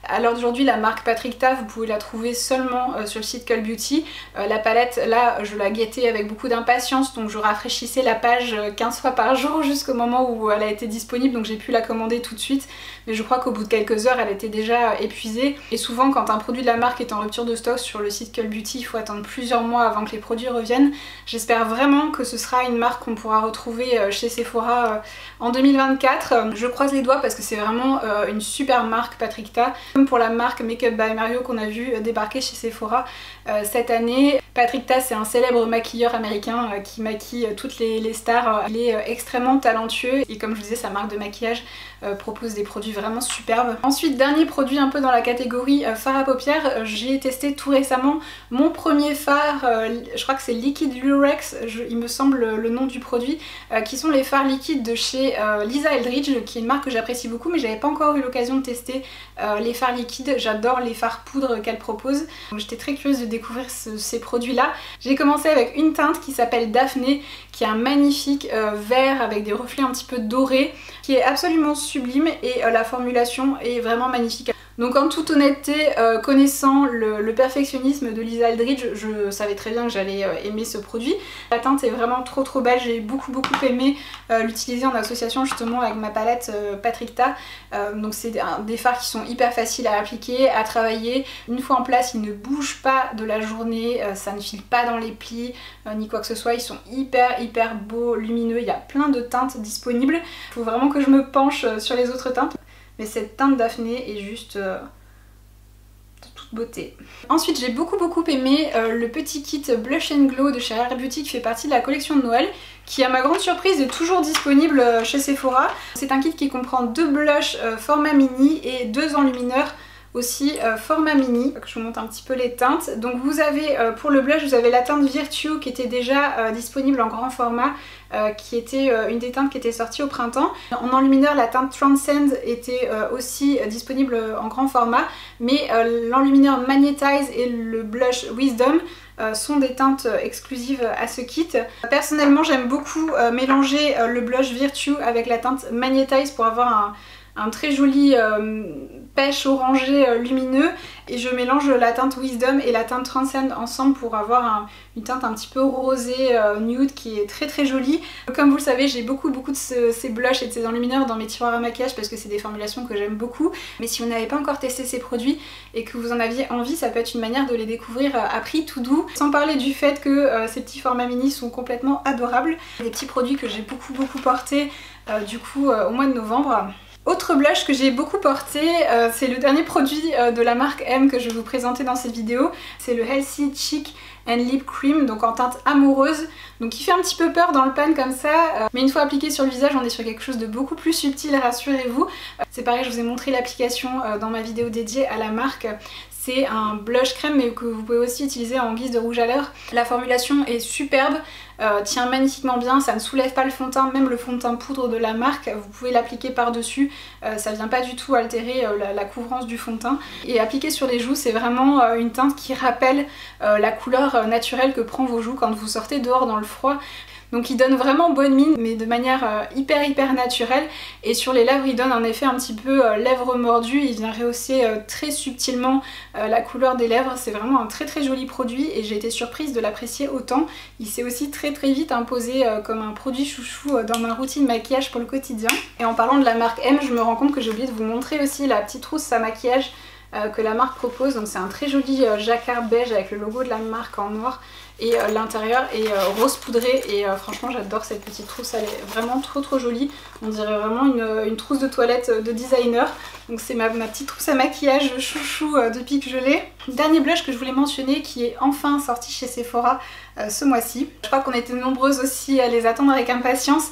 À l'heure d'aujourd'hui la marque Patrickta vous pouvez la trouver seulement sur le site Cult Beauty. La palette là je la guettais avec beaucoup d'impatience donc je rafraîchissais la page 15 fois par jour jusqu'au moment où elle a été disponible, donc j'ai pu la commander tout de suite. Mais je crois qu'au bout de quelques heures elle était déjà épuisée. Et souvent quand un produit de la marque est en rupture de stock sur le site Cult Beauty il faut attendre plusieurs mois avant que les produits reviennent. J'espère vraiment que ce sera une marque qu'on pourra retrouver chez Sephora en 2024. Je croise les doigts parce que c'est vraiment une super marque Patrickta. Comme pour la marque Makeup by Mario qu'on a vu débarquer chez Sephora cette année. Patrickta c'est un célèbre maquilleur américain qui maquille toutes les stars. Il est extrêmement talentueux et comme je vous disais sa marque de maquillage propose des produits vraiment superbes. Ensuite dernier produit un peu dans la catégorie fard à paupières, j'ai testé tout récemment mon premier fard, je crois que c'est Liquid Lurex, il me semble le nom du produit, qui sont les fards liquides de chez Lisa Eldridge, qui est une marque que j'apprécie beaucoup mais j'avais pas encore eu l'occasion de tester les fards liquides. J'adore les fards poudre qu'elle propose, donc j'étais très curieuse de découvrir ces produits là. J'ai commencé avec une teinte qui s'appelle Daphné, qui est un magnifique vert avec des reflets un petit peu dorés, qui est absolument sublime et la formulation est vraiment magnifique. Donc en toute honnêteté, connaissant le perfectionnisme de Lisa Eldridge, je savais très bien que j'allais aimer ce produit. La teinte est vraiment trop belle, j'ai beaucoup aimé l'utiliser en association justement avec ma palette Patrickta. Donc c'est des fards qui sont hyper faciles à appliquer, à travailler. Une fois en place, ils ne bougent pas de la journée, ça ne file pas dans les plis, ni quoi que ce soit. Ils sont hyper beaux, lumineux, il y a plein de teintes disponibles. Il faut vraiment que je me penche sur les autres teintes. Mais cette teinte Daphné est juste de toute beauté. Ensuite j'ai beaucoup aimé le petit kit Blush and Glow de chez Rare Beauty qui fait partie de la collection de Noël, qui à ma grande surprise est toujours disponible chez Sephora. C'est un kit qui comprend 2 blushs format mini et 2 enlumineurs aussi format mini. Je vous montre un petit peu les teintes. Donc vous avez pour le blush, vous avez la teinte Virtue qui était déjà disponible en grand format, qui était une des teintes qui était sortie au printemps. En enlumineur, la teinte Transcend était aussi disponible en grand format, mais l'enlumineur Magnetize et le blush Wisdom sont des teintes exclusives à ce kit. Personnellement, j'aime beaucoup mélanger le blush Virtue avec la teinte Magnetize pour avoir un très joli pêche orangé lumineux, et je mélange la teinte Wisdom et la teinte Transcend ensemble pour avoir une teinte un petit peu rosée nude qui est très jolie. Comme vous le savez, j'ai beaucoup de ces blushs et de ces enlumineurs dans mes tiroirs à maquillage parce que c'est des formulations que j'aime beaucoup. Mais si vous n'avez pas encore testé ces produits et que vous en aviez envie, ça peut être une manière de les découvrir à prix tout doux. Sans parler du fait que ces petits formats mini sont complètement adorables. Des petits produits que j'ai beaucoup portés du coup au mois de novembre. Autre blush que j'ai beaucoup porté, c'est le dernier produit de la marque M que je vais vous présenter dans cette vidéo. C'est le Healthy Cheek and Lip Cream, donc en teinte amoureuse, donc qui fait un petit peu peur dans le pan comme ça, mais une fois appliqué sur le visage, on est sur quelque chose de beaucoup plus subtil, rassurez-vous. C'est pareil, je vous ai montré l'application dans ma vidéo dédiée à la marque. C'est un blush crème mais que vous pouvez aussi utiliser en guise de rouge à lèvres. La formulation est superbe, tient magnifiquement bien, ça ne soulève pas le fond de teint, même le fond de teint poudre de la marque, vous pouvez l'appliquer par-dessus, ça vient pas du tout altérer la couvrance du fond de teint. Et appliqué sur les joues, c'est vraiment une teinte qui rappelle la couleur naturelle que prend vos joues quand vous sortez dehors dans le froid. Donc il donne vraiment bonne mine, mais de manière hyper naturelle. Et sur les lèvres, il donne un effet un petit peu lèvres mordues. Il vient rehausser très subtilement la couleur des lèvres. C'est vraiment un très joli produit et j'ai été surprise de l'apprécier autant. Il s'est aussi très vite imposé comme un produit chouchou dans ma routine maquillage pour le quotidien. Et en parlant de la marque M, je me rends compte que j'ai oublié de vous montrer aussi la petite trousse à maquillage que la marque propose. Donc c'est un très joli jacquard beige avec le logo de la marque en noir. Et l'intérieur est rose poudré et franchement j'adore cette petite trousse, elle est vraiment trop jolie. On dirait vraiment une trousse de toilette de designer. Donc c'est ma petite trousse à maquillage chouchou depuis que je l'ai. Dernier blush que je voulais mentionner qui est enfin sorti chez Sephora ce mois-ci. Je crois qu'on était nombreuses aussi à les attendre avec impatience.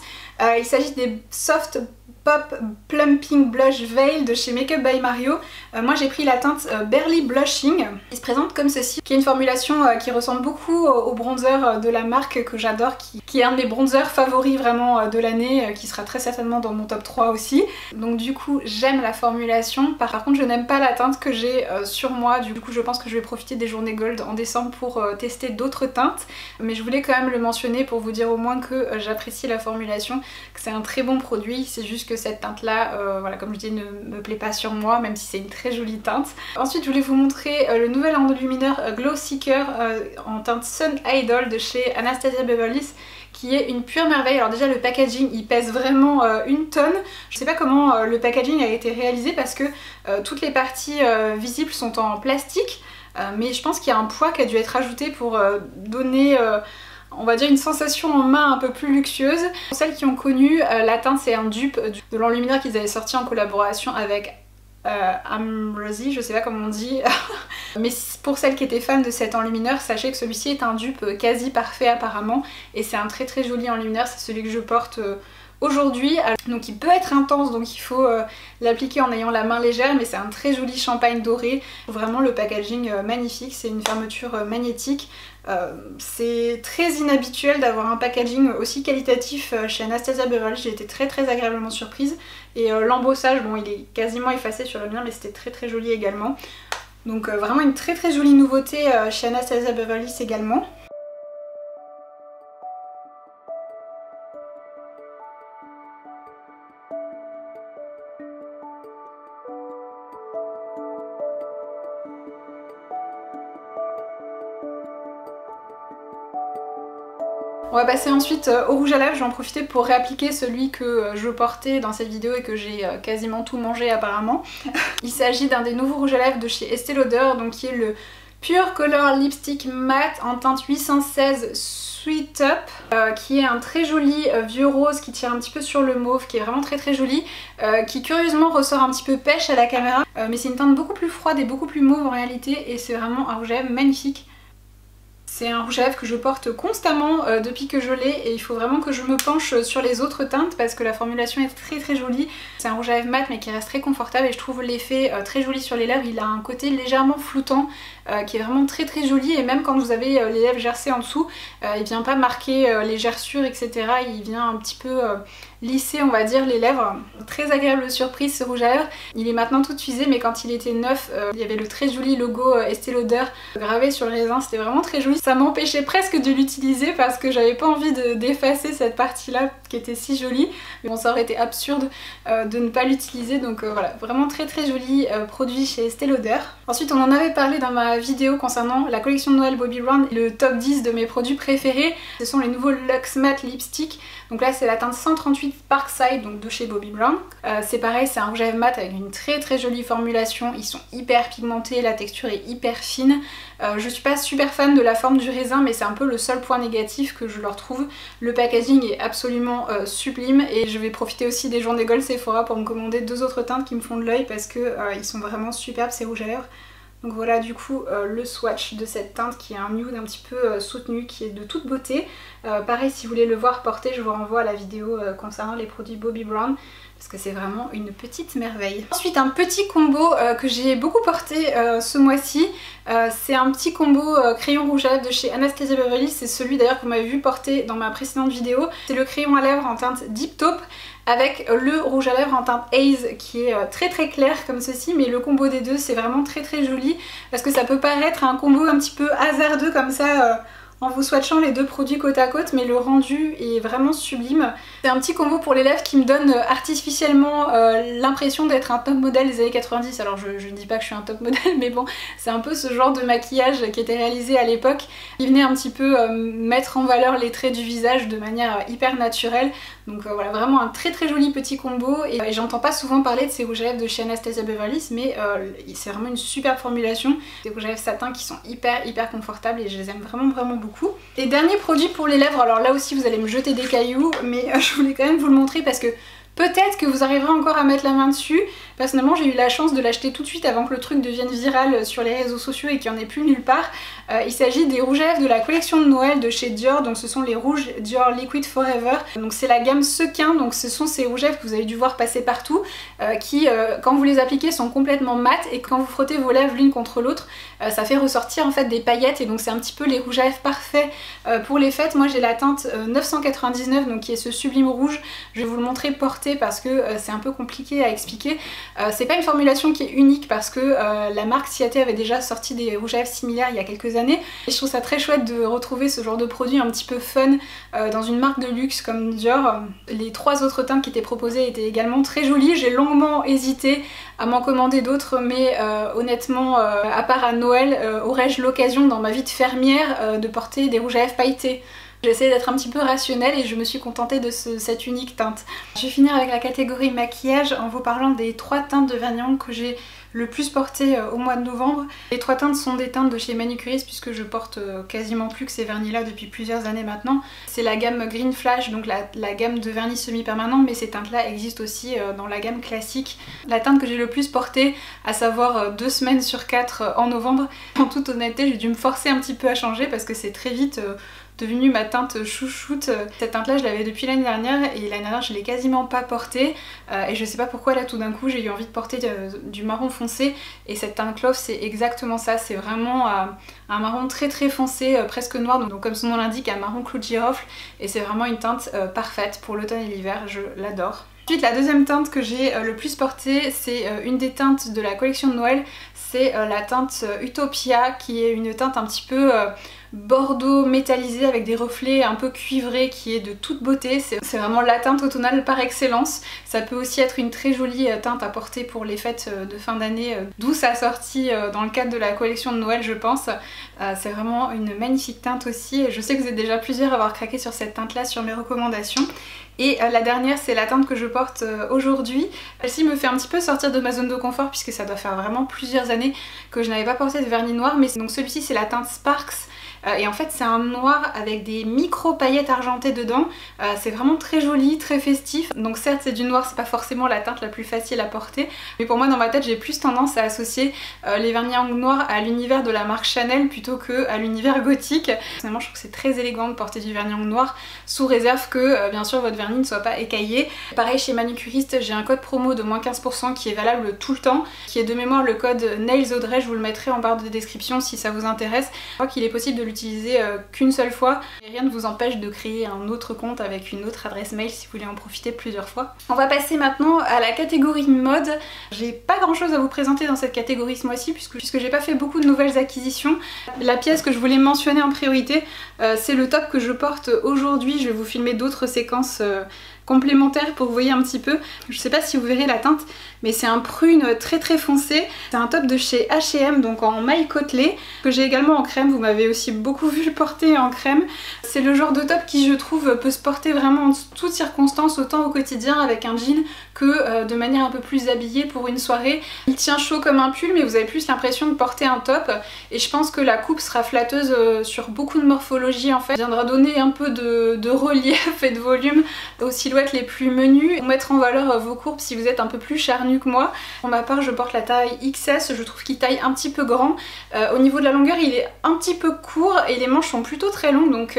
Il s'agit des Soft Pop Plumping Blush Veil de chez Makeup by Mario. Moi j'ai pris la teinte Barely Blushing, qui se présente comme ceci, qui est une formulation qui ressemble beaucoup au bronzer de la marque que j'adore, qui est un de mes bronzers favoris vraiment de l'année, qui sera très certainement dans mon top 3 aussi. Donc du coup j'aime la formulation, par contre je n'aime pas la teinte que j'ai sur moi, du coup je pense que je vais profiter des journées gold en décembre pour tester d'autres teintes, mais je voulais quand même le mentionner pour vous dire au moins que j'apprécie la formulation, que c'est un très bon produit, c'est juste que cette teinte là, voilà, comme je dis, ne me plaît pas sur moi, même si c'est une très jolie teinte. Ensuite je voulais vous montrer le nouvel enlumineur Glow Seeker en teinte Sun Idol de chez Anastasia Beverly Hills, qui est une pure merveille. Alors déjà le packaging il pèse vraiment une tonne. Je sais pas comment le packaging a été réalisé parce que toutes les parties visibles sont en plastique, mais je pense qu'il y a un poids qui a dû être ajouté pour donner on va dire une sensation en main un peu plus luxueuse. Pour celles qui ont connu, la teinte c'est un dupe de l'enlumineur qu'ils avaient sorti en collaboration avec Amrosi, je sais pas comment on dit. Mais pour celles qui étaient fans de cet enlumineur, sachez que celui-ci est un dupe quasi parfait apparemment. Et c'est un très joli enlumineur, c'est celui que je porte aujourd'hui. Donc il peut être intense, donc il faut l'appliquer en ayant la main légère, mais c'est un très joli champagne doré. Vraiment le packaging magnifique, c'est une fermeture magnétique. C'est très inhabituel d'avoir un packaging aussi qualitatif chez Anastasia Beverly Hills. J'ai été très agréablement surprise. Et l'embossage, bon il est quasiment effacé sur le mien, mais c'était très joli également. Donc vraiment une très jolie nouveauté chez Anastasia Beverly Hills également. On va passer ensuite au rouge à lèvres. Je vais en profiter pour réappliquer celui que je portais dans cette vidéo et que j'ai quasiment tout mangé apparemment. Il s'agit d'un des nouveaux rouges à lèvres de chez Estée Lauder, donc qui est le Pure Color Lipstick Matte en teinte 816 Sweet Up, qui est un très joli vieux rose qui tire un petit peu sur le mauve, qui est vraiment très joli, qui curieusement ressort un petit peu pêche à la caméra, mais c'est une teinte beaucoup plus froide et beaucoup plus mauve en réalité, et c'est vraiment un rouge à lèvres magnifique. C'est un rouge à lèvres que je porte constamment depuis que je l'ai et il faut vraiment que je me penche sur les autres teintes parce que la formulation est très jolie. C'est un rouge à lèvres mat mais qui reste très confortable et je trouve l'effet très joli sur les lèvres. Il a un côté légèrement floutant qui est vraiment très joli et même quand vous avez les lèvres gercées en dessous, il vient pas marquer les gerçures etc. Il vient un petit peu lisser on va dire les lèvres. Très agréable surprise ce rouge à lèvres. Il est maintenant tout usé mais quand il était neuf, il y avait le très joli logo Estée Lauder gravé sur le raisin, c'était vraiment très joli. Ça m'empêchait presque de l'utiliser parce que j'avais pas envie d'effacer cette partie là qui était si jolie. Mais bon, ça aurait été absurde de ne pas l'utiliser donc voilà, vraiment très joli produit chez Estée Lauder. Ensuite on en avait parlé dans ma vidéo concernant la collection de Noël Bobbi Brown, le top 10 de mes produits préférés. Ce sont les nouveaux Luxe Matte Lipstick. Donc là c'est la teinte 138 Parkside, donc de chez Bobbi Brown. C'est pareil, c'est un rouge à lèvres mat avec une très jolie formulation. Ils sont hyper pigmentés, la texture est hyper fine. Je suis pas super fan de la forme du raisin mais c'est un peu le seul point négatif que je leur trouve. Le packaging est absolument sublime et je vais profiter aussi des journées Gold Sephora pour me commander deux autres teintes qui me font de l'œil parce que ils sont vraiment superbes ces rouges à lèvres. Donc voilà du coup le swatch de cette teinte qui est un nude un petit peu soutenu, qui est de toute beauté. Pareil, si vous voulez le voir porté, je vous renvoie à la vidéo concernant les produits Bobbi Brown parce que c'est vraiment une petite merveille. Ensuite un petit combo que j'ai beaucoup porté ce mois-ci, c'est un petit combo crayon rouge à lèvres de chez Anastasia Beverly. C'est celui d'ailleurs que vous m'avez vu porter dans ma précédente vidéo. C'est le crayon à lèvres en teinte Deep Taupe avec le rouge à lèvres en teinte Haze qui est très clair comme ceci, mais le combo des deux c'est vraiment très joli parce que ça peut paraître un combo un petit peu hasardeux comme ça en vous swatchant les deux produits côte à côte, mais le rendu est vraiment sublime. C'est un petit combo pour les lèvres qui me donne artificiellement l'impression d'être un top modèle des années 90. Alors je ne dis pas que je suis un top modèle, mais bon, c'est un peu ce genre de maquillage qui était réalisé à l'époque. Il venait un petit peu mettre en valeur les traits du visage de manière hyper naturelle. Donc voilà, vraiment un très joli petit combo et j'entends pas souvent parler de ces rouges à lèvres de chez Anastasia Beverly, mais c'est vraiment une super formulation. Des rouges à lèvres satin qui sont hyper confortables et je les aime vraiment beaucoup. Et dernier produit pour les lèvres, alors là aussi vous allez me jeter des cailloux, mais je voulais quand même vous le montrer parce que peut-être que vous arriverez encore à mettre la main dessus. Personnellement j'ai eu la chance de l'acheter tout de suite avant que le truc devienne viral sur les réseaux sociaux et qu'il n'y en ait plus nulle part. Il s'agit des rouges à lèvres de la collection de Noël de chez Dior, donc ce sont les rouges Dior Liquid Forever. Donc c'est la gamme sequin, donc ce sont ces rouges à lèvres que vous avez dû voir passer partout, qui quand vous les appliquez sont complètement mat et quand vous frottez vos lèvres l'une contre l'autre, ça fait ressortir en fait des paillettes et donc c'est un petit peu les rouges à lèvres parfaits pour les fêtes. Moi j'ai la teinte 999 donc qui est ce sublime rouge, je vais vous le montrer porté parce que c'est un peu compliqué à expliquer. C'est pas une formulation qui est unique parce que la marque Ciaté avait déjà sorti des rouges à lèvres similaires il y a quelques années et je trouve ça très chouette de retrouver ce genre de produit un petit peu fun dans une marque de luxe comme Dior. Les trois autres teintes qui étaient proposées étaient également très jolies, j'ai longuement hésité à m'en commander d'autres mais honnêtement à part à Noël, aurais-je l'occasion dans ma vie de fermière de porter des rouges à lèvres pailletés? J'ai essayé d'être un petit peu rationnelle et je me suis contentée de cette unique teinte. Je vais finir avec la catégorie maquillage en vous parlant des trois teintes de vernis ongle que j'ai le plus porté au mois de novembre. Les trois teintes sont des teintes de chez Manucuris puisque je porte quasiment plus que ces vernis là depuis plusieurs années maintenant. C'est la gamme Green Flash, donc la gamme de vernis semi-permanent, mais ces teintes là existent aussi dans la gamme classique. La teinte que j'ai le plus portée, à savoir 2 semaines sur 4 en novembre, en toute honnêteté j'ai dû me forcer un petit peu à changer parce que c'est très vite devenue ma teinte chouchoute. Cette teinte là je l'avais depuis l'année dernière et l'année dernière je l'ai quasiment pas portée et je sais pas pourquoi là tout d'un coup j'ai eu envie de porter du marron foncé et cette teinte clove c'est exactement ça, c'est vraiment un marron très foncé, presque noir, donc comme son nom l'indique, un marron clou de girofle et c'est vraiment une teinte parfaite pour l'automne et l'hiver, je l'adore. Ensuite la deuxième teinte que j'ai le plus portée c'est une des teintes de la collection de Noël, c'est la teinte Utopia qui est une teinte un petit peu bordeaux métallisé avec des reflets un peu cuivrés qui est de toute beauté. C'est vraiment la teinte automnale par excellence. Ça peut aussi être une très jolie teinte à porter pour les fêtes de fin d'année, d'où sa sortie dans le cadre de la collection de Noël je pense. C'est vraiment une magnifique teinte aussi et je sais que vous êtes déjà plusieurs à avoir craqué sur cette teinte là sur mes recommandations. Et la dernière c'est la teinte que je porte aujourd'hui. Celle-ci me fait un petit peu sortir de ma zone de confort puisque ça doit faire vraiment plusieurs années que je n'avais pas porté de vernis noir, mais donc celui-ci c'est la teinte Sparks et en fait c'est un noir avec des micro paillettes argentées dedans. C'est vraiment très joli, très festif. Donc certes c'est du noir, c'est pas forcément la teinte la plus facile à porter, mais pour moi dans ma tête j'ai plus tendance à associer les vernis ongles noirs à l'univers de la marque Chanel plutôt que à l'univers gothique. Personnellement je trouve que c'est très élégant de porter du vernis ongles noir, sous réserve que bien sûr votre vernis ne soit pas écaillé. Pareil chez Manucuriste, j'ai un code promo de moins 15% qui est valable tout le temps, qui est de mémoire le code NailsAudrey, je vous le mettrai en barre de description si ça vous intéresse. Je crois qu'il est possible de l'utiliser qu'une seule fois et rien ne vous empêche de créer un autre compte avec une autre adresse mail si vous voulez en profiter plusieurs fois. On va passer maintenant à la catégorie mode. J'ai pas grand chose à vous présenter dans cette catégorie ce mois-ci puisque j'ai pas fait beaucoup de nouvelles acquisitions. La pièce que je voulais mentionner en priorité, c'est le top que je porte aujourd'hui. Je vais vous filmer d'autres séquences complémentaire pour que vous voyez un petit peu. Je sais pas si vous verrez la teinte, mais c'est un prune très très foncé. C'est un top de chez H&M, donc en maille côtelée, que j'ai également en crème. Vous m'avez aussi beaucoup vu le porter en crème. C'est le genre de top qui, je trouve, peut se porter vraiment en toutes circonstances, autant au quotidien avec un jean que de manière un peu plus habillée pour une soirée. Il tient chaud comme un pull, mais vous avez plus l'impression de porter un top, et je pense que la coupe sera flatteuse sur beaucoup de morphologie en fait. Elle viendra donner un peu de relief et de volume aux silhouettes les plus menues, pour mettre en valeur vos courbes si vous êtes un peu plus charnu que moi. Pour ma part je porte la taille XS, je trouve qu'il taille un petit peu grand. Au niveau de la longueur il est un petit peu court et les manches sont plutôt très longues, donc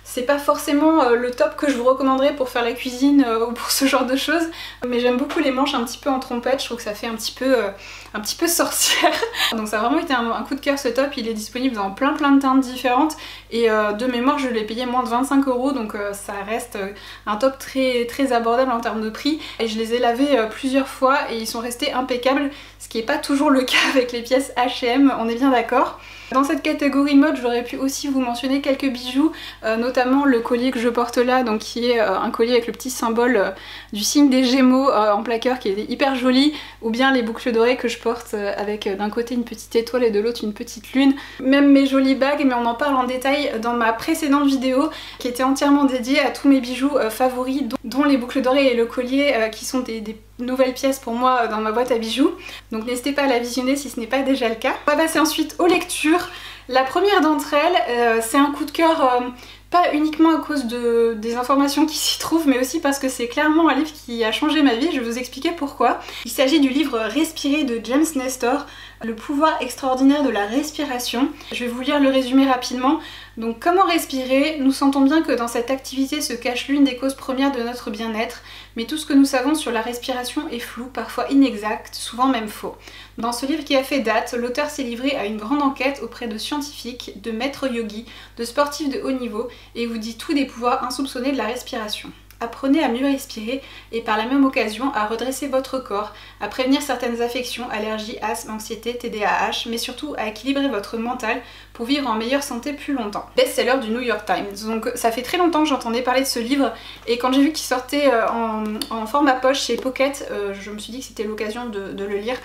c'est pas forcément le top que je vous recommanderais pour faire la cuisine ou pour ce genre de choses, mais j'aime beaucoup les manches un petit peu en trompette, je trouve que ça fait un petit peu sorcière. Donc ça a vraiment été un coup de cœur ce top, il est disponible dans plein de teintes différentes et de mémoire je l'ai payé moins de 25 €, donc ça reste un top très abordable en termes de prix, et je les ai lavés plusieurs fois et ils sont restés impeccables, ce qui n'est pas toujours le cas avec les pièces H&M, on est bien d'accord. Dans cette catégorie mode, j'aurais pu aussi vous mentionner quelques bijoux, notamment le collier que je porte là, donc qui est un collier avec le petit symbole du signe des Gémeaux en plaqueur qui est hyper joli, ou bien les boucles dorées que je porte avec d'un côté une petite étoile et de l'autre une petite lune. Même mes jolies bagues, mais on en parle en détail dans ma précédente vidéo qui était entièrement dédiée à tous mes bijoux favoris, dont les boucles dorées et le collier qui sont des nouvelles pièces pour moi dans ma boîte à bijoux. Donc n'hésitez pas à la visionner si ce n'est pas déjà le cas. On va passer ensuite aux lectures. La première d'entre elles, c'est un coup de cœur pas uniquement à cause des informations qui s'y trouvent, mais aussi parce que c'est clairement un livre qui a changé ma vie. Je vais vous expliquer pourquoi. Il s'agit du livre Respirer de James Nestor, le pouvoir extraordinaire de la respiration. Je vais vous lire le résumé rapidement. Donc comment respirer? Nous sentons bien que dans cette activité se cache l'une des causes premières de notre bien-être, mais tout ce que nous savons sur la respiration est flou, parfois inexact, souvent même faux. Dans ce livre qui a fait date, l'auteur s'est livré à une grande enquête auprès de scientifiques, de maîtres yogis, de sportifs de haut niveau, et vous dit tout des pouvoirs insoupçonnés de la respiration. Apprenez à mieux respirer et par la même occasion à redresser votre corps, à prévenir certaines affections, allergies, asthme, anxiété, TDAH, mais surtout à équilibrer votre mental pour vivre en meilleure santé plus longtemps. Best-seller du New York Times. Donc ça fait très longtemps que j'entendais parler de ce livre et quand j'ai vu qu'il sortait en format poche chez Pocket, je me suis dit que c'était l'occasion de le lire.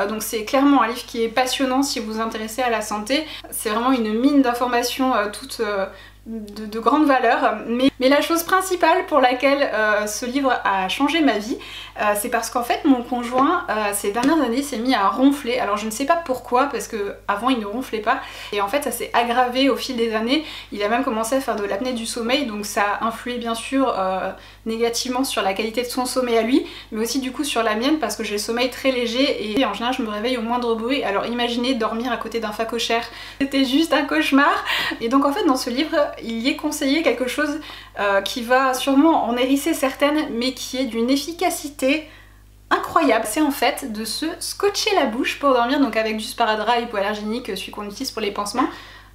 Donc c'est clairement un livre qui est passionnant si vous vous intéressez à la santé. C'est vraiment une mine d'informations toutes de grande valeur, mais la chose principale pour laquelle ce livre a changé ma vie, c'est parce qu'en fait mon conjoint ces dernières années s'est mis à ronfler. Alors je ne sais pas pourquoi, parce que avant il ne ronflait pas, et en fait ça s'est aggravé au fil des années. Il a même commencé à faire de l'apnée du sommeil, donc ça a influé bien sûr négativement sur la qualité de son sommeil à lui, mais aussi du coup sur la mienne, parce que j'ai le sommeil très léger et en général je me réveille au moindre bruit. Alors imaginez dormir à côté d'un phacochère, c'était juste un cauchemar. Et donc en fait dans ce livre il y est conseillé quelque chose qui va sûrement en hérisser certaines, mais qui est d'une efficacité incroyable. C'est en fait de se scotcher la bouche pour dormir, donc avec du sparadrap hypoallergénique, celui qu'on utilise pour les pansements.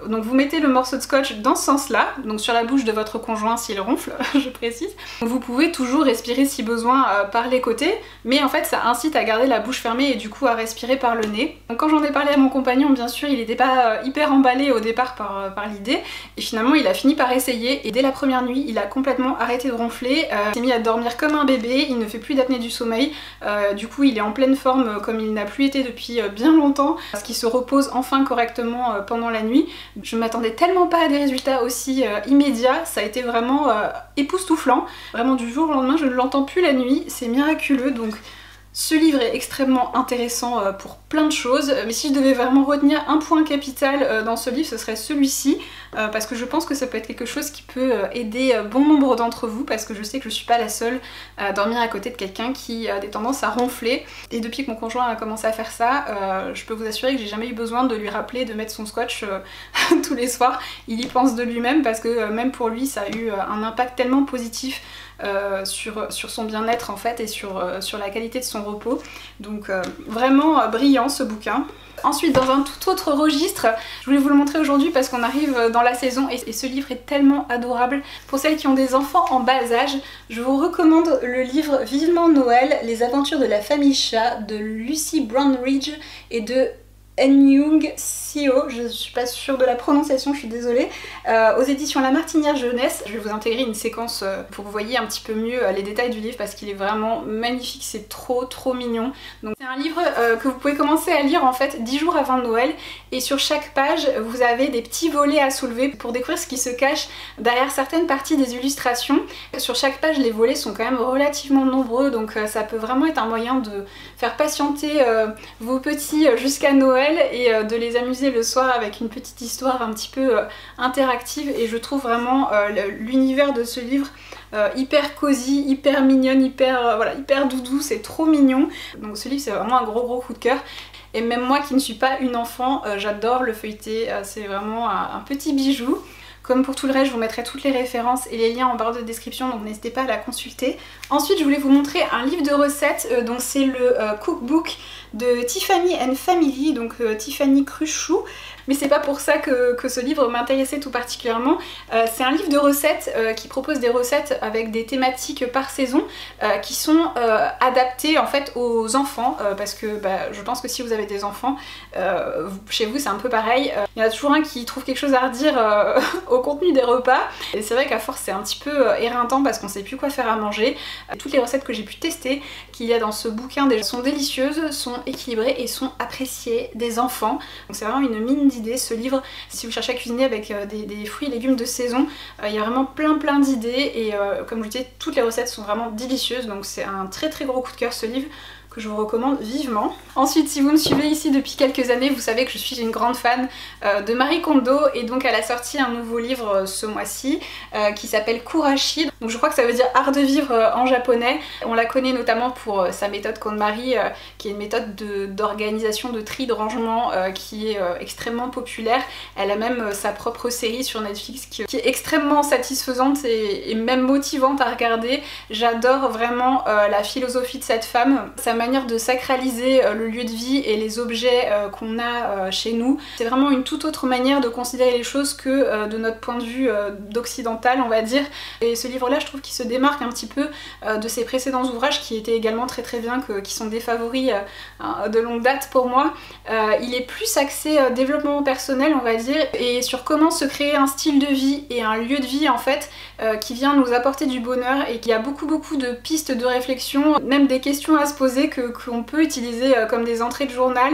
Donc vous mettez le morceau de scotch dans ce sens-là, donc sur la bouche de votre conjoint s'il ronfle, je précise. Vous pouvez toujours respirer si besoin par les côtés, mais en fait ça incite à garder la bouche fermée et du coup à respirer par le nez. Donc quand j'en ai parlé à mon compagnon, bien sûr il n'était pas hyper emballé au départ par l'idée, et finalement il a fini par essayer, et dès la première nuit il a complètement arrêté de ronfler, il s'est mis à dormir comme un bébé, il ne fait plus d'apnée du sommeil, du coup il est en pleine forme comme il n'a plus été depuis bien longtemps, parce qu'il se repose enfin correctement pendant la nuit. Je m'attendais tellement pas à des résultats aussi immédiats, ça a été vraiment époustouflant. Vraiment du jour au lendemain, je ne l'entends plus la nuit, c'est miraculeux, donc Ce livre est extrêmement intéressant pour plein de choses, mais si je devais vraiment retenir un point capital dans ce livre, ce serait celui-ci, parce que je pense que ça peut être quelque chose qui peut aider bon nombre d'entre vous, parce que je sais que je suis pas la seule à dormir à côté de quelqu'un qui a des tendances à ronfler. Et depuis que mon conjoint a commencé à faire ça, je peux vous assurer que j'ai jamais eu besoin de lui rappeler de mettre son scotch tous les soirs. Il y pense de lui-même, parce que même pour lui ça a eu un impact tellement positif sur son bien-être en fait et sur la qualité de son repos. Donc vraiment brillant ce bouquin. Ensuite, dans un tout autre registre, je voulais vous le montrer aujourd'hui parce qu'on arrive dans la saison et ce livre est tellement adorable. Pour celles qui ont des enfants en bas âge, je vous recommande le livre Vivement Noël, les aventures de la famille Chat de Lucy Brownridge et de Eun-Young Seo, je suis pas sûre de la prononciation, je suis désolée, aux éditions La Martinière Jeunesse. Je vais vous intégrer une séquence pour que vous voyez un petit peu mieux les détails du livre parce qu'il est vraiment magnifique, c'est trop mignon. Donc c'est un livre que vous pouvez commencer à lire en fait 10 jours avant Noël, et sur chaque page vous avez des petits volets à soulever pour découvrir ce qui se cache derrière certaines parties des illustrations. Sur chaque page les volets sont quand même relativement nombreux, donc ça peut vraiment être un moyen de faire patienter vos petits jusqu'à Noël et de les amuser le soir avec une petite histoire un petit peu interactive. Et je trouve vraiment l'univers de ce livre hyper cosy, hyper mignonne, hyper doudou, c'est trop mignon. Donc ce livre c'est vraiment un gros coup de cœur. Et même moi qui ne suis pas une enfant, j'adore le feuilleter, c'est vraiment un petit bijou. Comme pour tout le reste, je vous mettrai toutes les références et les liens en barre de description, donc n'hésitez pas à la consulter. Ensuite, je voulais vous montrer un livre de recettes, donc c'est le cookbook de Tiffany & Family, donc Tiffany Cruchot. Mais c'est pas pour ça que ce livre m'intéressait tout particulièrement. C'est un livre de recettes qui propose des recettes avec des thématiques par saison qui sont adaptées en fait aux enfants, parce que je pense que si vous avez des enfants, chez vous c'est un peu pareil. Il y en a toujours un qui trouve quelque chose à redire au contenu des repas, et c'est vrai qu'à force c'est un petit peu éreintant parce qu'on sait plus quoi faire à manger. Toutes les recettes que j'ai pu tester qu'il y a dans ce bouquin déjà sont délicieuses, sont équilibrées et sont appréciées des enfants. Donc c'est vraiment une mine d'idées ce livre. Si vous cherchez à cuisiner avec des fruits et légumes de saison, il y a vraiment plein d'idées, et comme je vous disais, toutes les recettes sont vraiment délicieuses, donc c'est un très gros coup de cœur ce livre que je vous recommande vivement. Ensuite, si vous me suivez ici depuis quelques années, vous savez que je suis une grande fan de Marie Kondo, et donc elle a sorti un nouveau livre ce mois-ci qui s'appelle Kurashi. Donc je crois que ça veut dire art de vivre en japonais. On la connaît notamment pour sa méthode KonMari, qui est une méthode d'organisation, de tri, de rangement qui est extrêmement populaire. Elle a même sa propre série sur Netflix qui est extrêmement satisfaisante et même motivante à regarder. J'adore vraiment la philosophie de cette femme, sa manière de sacraliser le lieu de vie et les objets qu'on a chez nous. C'est vraiment une toute autre manière de considérer les choses que de notre point de vue d'occidental, on va dire. Et ce livre-là, je trouve qu'il se démarque un petit peu de ses précédents ouvrages qui étaient également très bien, qui sont des favoris de longue date pour moi. Il est plus axé développement personnel, on va dire, et sur comment se créer un style de vie et un lieu de vie en fait qui vient nous apporter du bonheur, et qu'il y a beaucoup de pistes de réflexion, même des questions à se poser qu'on peut utiliser comme des entrées de journal.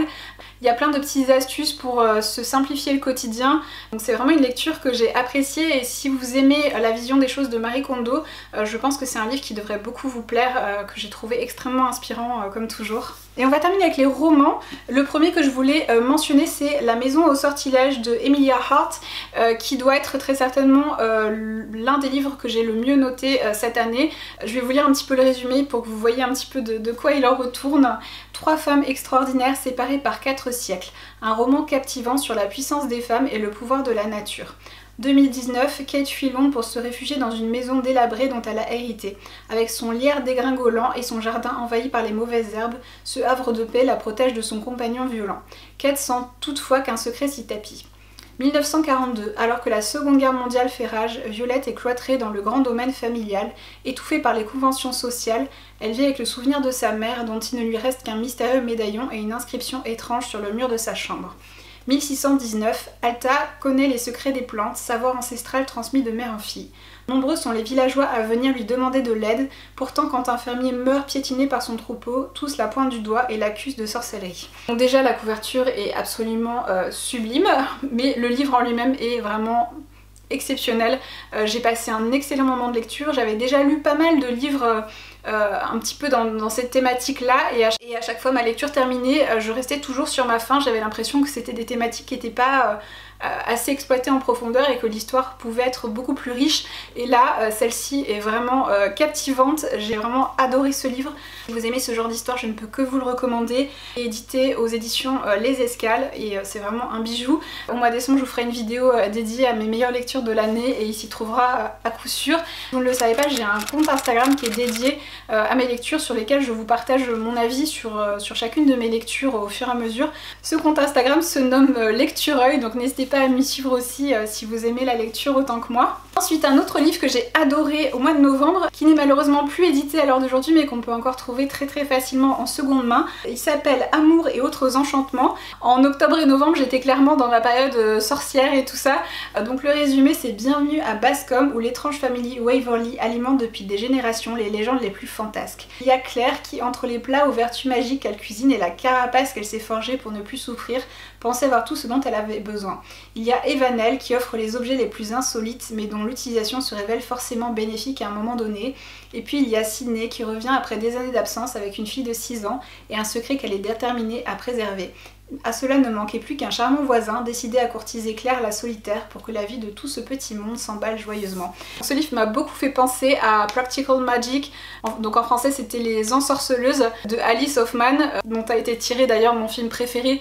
Il y a plein de petites astuces pour se simplifier le quotidien. Donc c'est vraiment une lecture que j'ai appréciée, et si vous aimez la vision des choses de Marie Kondo, je pense que c'est un livre qui devrait beaucoup vous plaire, que j'ai trouvé extrêmement inspirant comme toujours. Et on va terminer avec les romans. Le premier que je voulais mentionner, c'est La Maison au sortilège de Emilia Hart, qui doit être très certainement l'un des livres que j'ai le mieux noté cette année. Je vais vous lire un petit peu le résumé pour que vous voyez un petit peu de quoi il en retourne. 3 femmes extraordinaires séparées par 4 siècles. Un roman captivant sur la puissance des femmes et le pouvoir de la nature. 2019, Kate fuit Londres pour se réfugier dans une maison délabrée dont elle a hérité. Avec son lierre dégringolant et son jardin envahi par les mauvaises herbes, ce havre de paix la protège de son compagnon violent. Kate sent toutefois qu'un secret s'y tapit. 1942, alors que la Seconde Guerre mondiale fait rage, Violette est cloîtrée dans le grand domaine familial. Étouffée par les conventions sociales, elle vit avec le souvenir de sa mère dont il ne lui reste qu'un mystérieux médaillon et une inscription étrange sur le mur de sa chambre. 1619, Alta connaît les secrets des plantes, savoir ancestral transmis de mère en fille. Nombreux sont les villageois à venir lui demander de l'aide, pourtant quand un fermier meurt piétiné par son troupeau, tous la pointent du doigt et l'accusent de sorcellerie. Donc déjà la couverture est absolument sublime, mais le livre en lui-même est vraiment exceptionnel. J'ai passé un excellent moment de lecture. J'avais déjà lu pas mal de livres un petit peu dans cette thématique là, et à chaque fois ma lecture terminée, je restais toujours sur ma faim. J'avais l'impression que c'était des thématiques qui n'étaient pas assez exploitées en profondeur et que l'histoire pouvait être beaucoup plus riche, et là celle-ci est vraiment captivante. J'ai vraiment adoré ce livre. Si vous aimez ce genre d'histoire, je ne peux que vous le recommander. Édité aux éditions Les Escales, et c'est vraiment un bijou. Au mois de décembre, je vous ferai une vidéo dédiée à mes meilleures lectures de l'année et il s'y trouvera à coup sûr. Si vous ne le savez pas, j'ai un compte Instagram qui est dédié à mes lectures, sur lesquelles je vous partage mon avis sur chacune de mes lectures au fur et à mesure. Ce compte Instagram se nomme Lectureuil, donc n'hésitez pas à m'y suivre aussi si vous aimez la lecture autant que moi. Ensuite, un autre livre que j'ai adoré au mois de novembre, qui n'est malheureusement plus édité à l'heure d'aujourd'hui mais qu'on peut encore trouver très facilement en seconde main. Il s'appelle Amour et autres enchantements. En octobre et novembre, j'étais clairement dans ma période sorcière et tout ça. Donc le résumé, c'est Bienvenue à Bascom, où l'étrange famille Waverly alimente depuis des générations les légendes les plus fantasques. Il y a Claire qui, entre les plats aux vertus magiques qu'elle cuisine et la carapace qu'elle s'est forgée pour ne plus souffrir, pensait avoir tout ce dont elle avait besoin. Il y a Evanel qui offre les objets les plus insolites mais dont l'utilisation se révèle forcément bénéfique à un moment donné. Et puis il y a Sydney qui revient après des années d'absence avec une fille de 6 ans et un secret qu'elle est déterminée à préserver. À cela ne manquait plus qu'un charmant voisin décidé à courtiser Claire la solitaire pour que la vie de tout ce petit monde s'emballe joyeusement. Ce livre m'a beaucoup fait penser à Practical Magic, donc en français c'était Les Ensorceleuses de Alice Hoffman, dont a été tiré d'ailleurs mon film préféré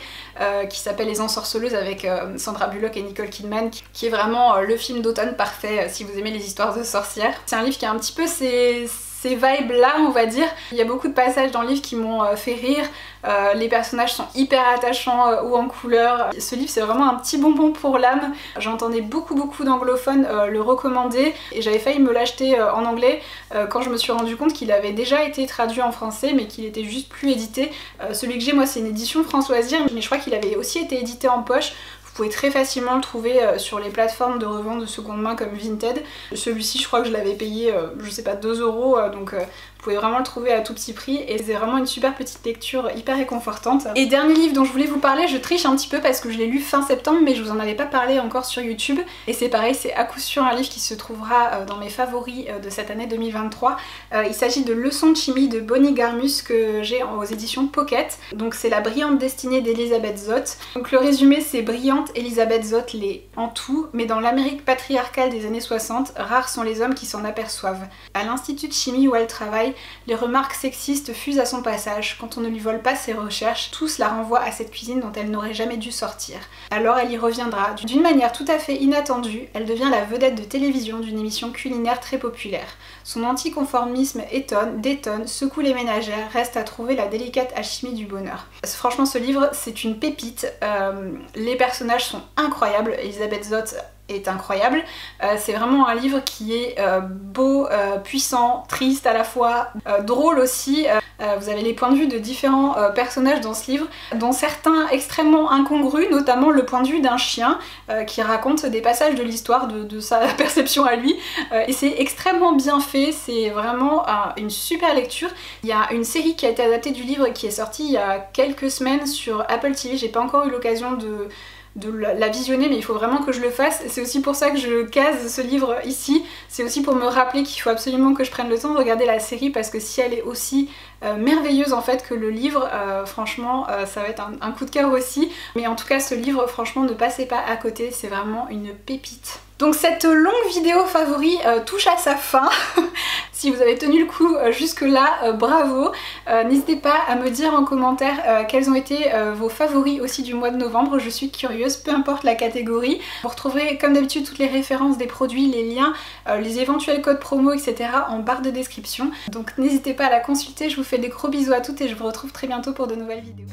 qui s'appelle Les Ensorceleuses avec Sandra Bullock et Nicole Kidman, qui est vraiment le film d'automne parfait si vous aimez les histoires de sorcières. C'est un livre qui a un petit peu ces vibes là, on va dire. Il y a beaucoup de passages dans le livre qui m'ont fait rire. Les personnages sont hyper attachants, hauts en couleur. Ce livre, c'est vraiment un petit bonbon pour l'âme. J'entendais beaucoup d'anglophones le recommander et j'avais failli me l'acheter en anglais quand je me suis rendu compte qu'il avait déjà été traduit en français mais qu'il était juste plus édité. Celui que j'ai moi, c'est une édition François Zir, mais je crois qu'il avait aussi été édité en poche. Vous pouvez très facilement le trouver sur les plateformes de revente de seconde main comme Vinted. Celui-ci, je crois que je l'avais payé, je sais pas, 2 €, donc vous pouvez vraiment le trouver à tout petit prix et c'est vraiment une super petite lecture hyper réconfortante. Et dernier livre dont je voulais vous parler, je triche un petit peu parce que je l'ai lu fin septembre mais je vous en avais pas parlé encore sur YouTube, et c'est pareil, c'est à coup sûr un livre qui se trouvera dans mes favoris de cette année 2023. Il s'agit de Leçons de chimie de Bonnie Garmus que j'ai aux éditions Pocket. Donc c'est La brillante destinée d'Elisabeth Zott. Donc le résumé, c'est brillante Elisabeth Zott l'est en tout, mais dans l'Amérique patriarcale des années 60, rares sont les hommes qui s'en aperçoivent. À l'institut de chimie où elle travaille, les remarques sexistes fusent à son passage. Quand on ne lui vole pas ses recherches, tous la renvoient à cette cuisine dont elle n'aurait jamais dû sortir. Alors elle y reviendra. D'une manière tout à fait inattendue, elle devient la vedette de télévision d'une émission culinaire très populaire. Son anticonformisme étonne, détonne, secoue les ménagères, reste à trouver la délicate alchimie du bonheur. Franchement, ce livre, c'est une pépite. Les personnages sont incroyables. Elisabeth Zott est incroyable. C'est vraiment un livre qui est beau, puissant, triste à la fois, drôle aussi. Vous avez les points de vue de différents personnages dans ce livre, dont certains extrêmement incongrus, notamment le point de vue d'un chien qui raconte des passages de l'histoire de sa perception à lui. Et c'est extrêmement bien fait, c'est vraiment une super lecture. Il y a une série qui a été adaptée du livre qui est sortie il y a quelques semaines sur Apple TV. J'ai pas encore eu l'occasion de la visionner, mais il faut vraiment que je le fasse. C'est aussi pour ça que je case ce livre ici. C'est aussi pour me rappeler qu'il faut absolument que je prenne le temps de regarder la série, parce que si elle est aussi merveilleuse en fait que le livre, franchement ça va être un coup de cœur aussi. Mais en tout cas, ce livre, franchement, ne passez pas à côté, c'est vraiment une pépite. Donc cette longue vidéo favori touche à sa fin. Si vous avez tenu le coup jusque là, bravo. N'hésitez pas à me dire en commentaire quels ont été vos favoris aussi du mois de novembre. Je suis curieuse, peu importe la catégorie. Vous retrouverez comme d'habitude toutes les références des produits, les liens, les éventuels codes promo, etc. en barre de description. Donc n'hésitez pas à la consulter. Je vous fais des gros bisous à toutes et je vous retrouve très bientôt pour de nouvelles vidéos.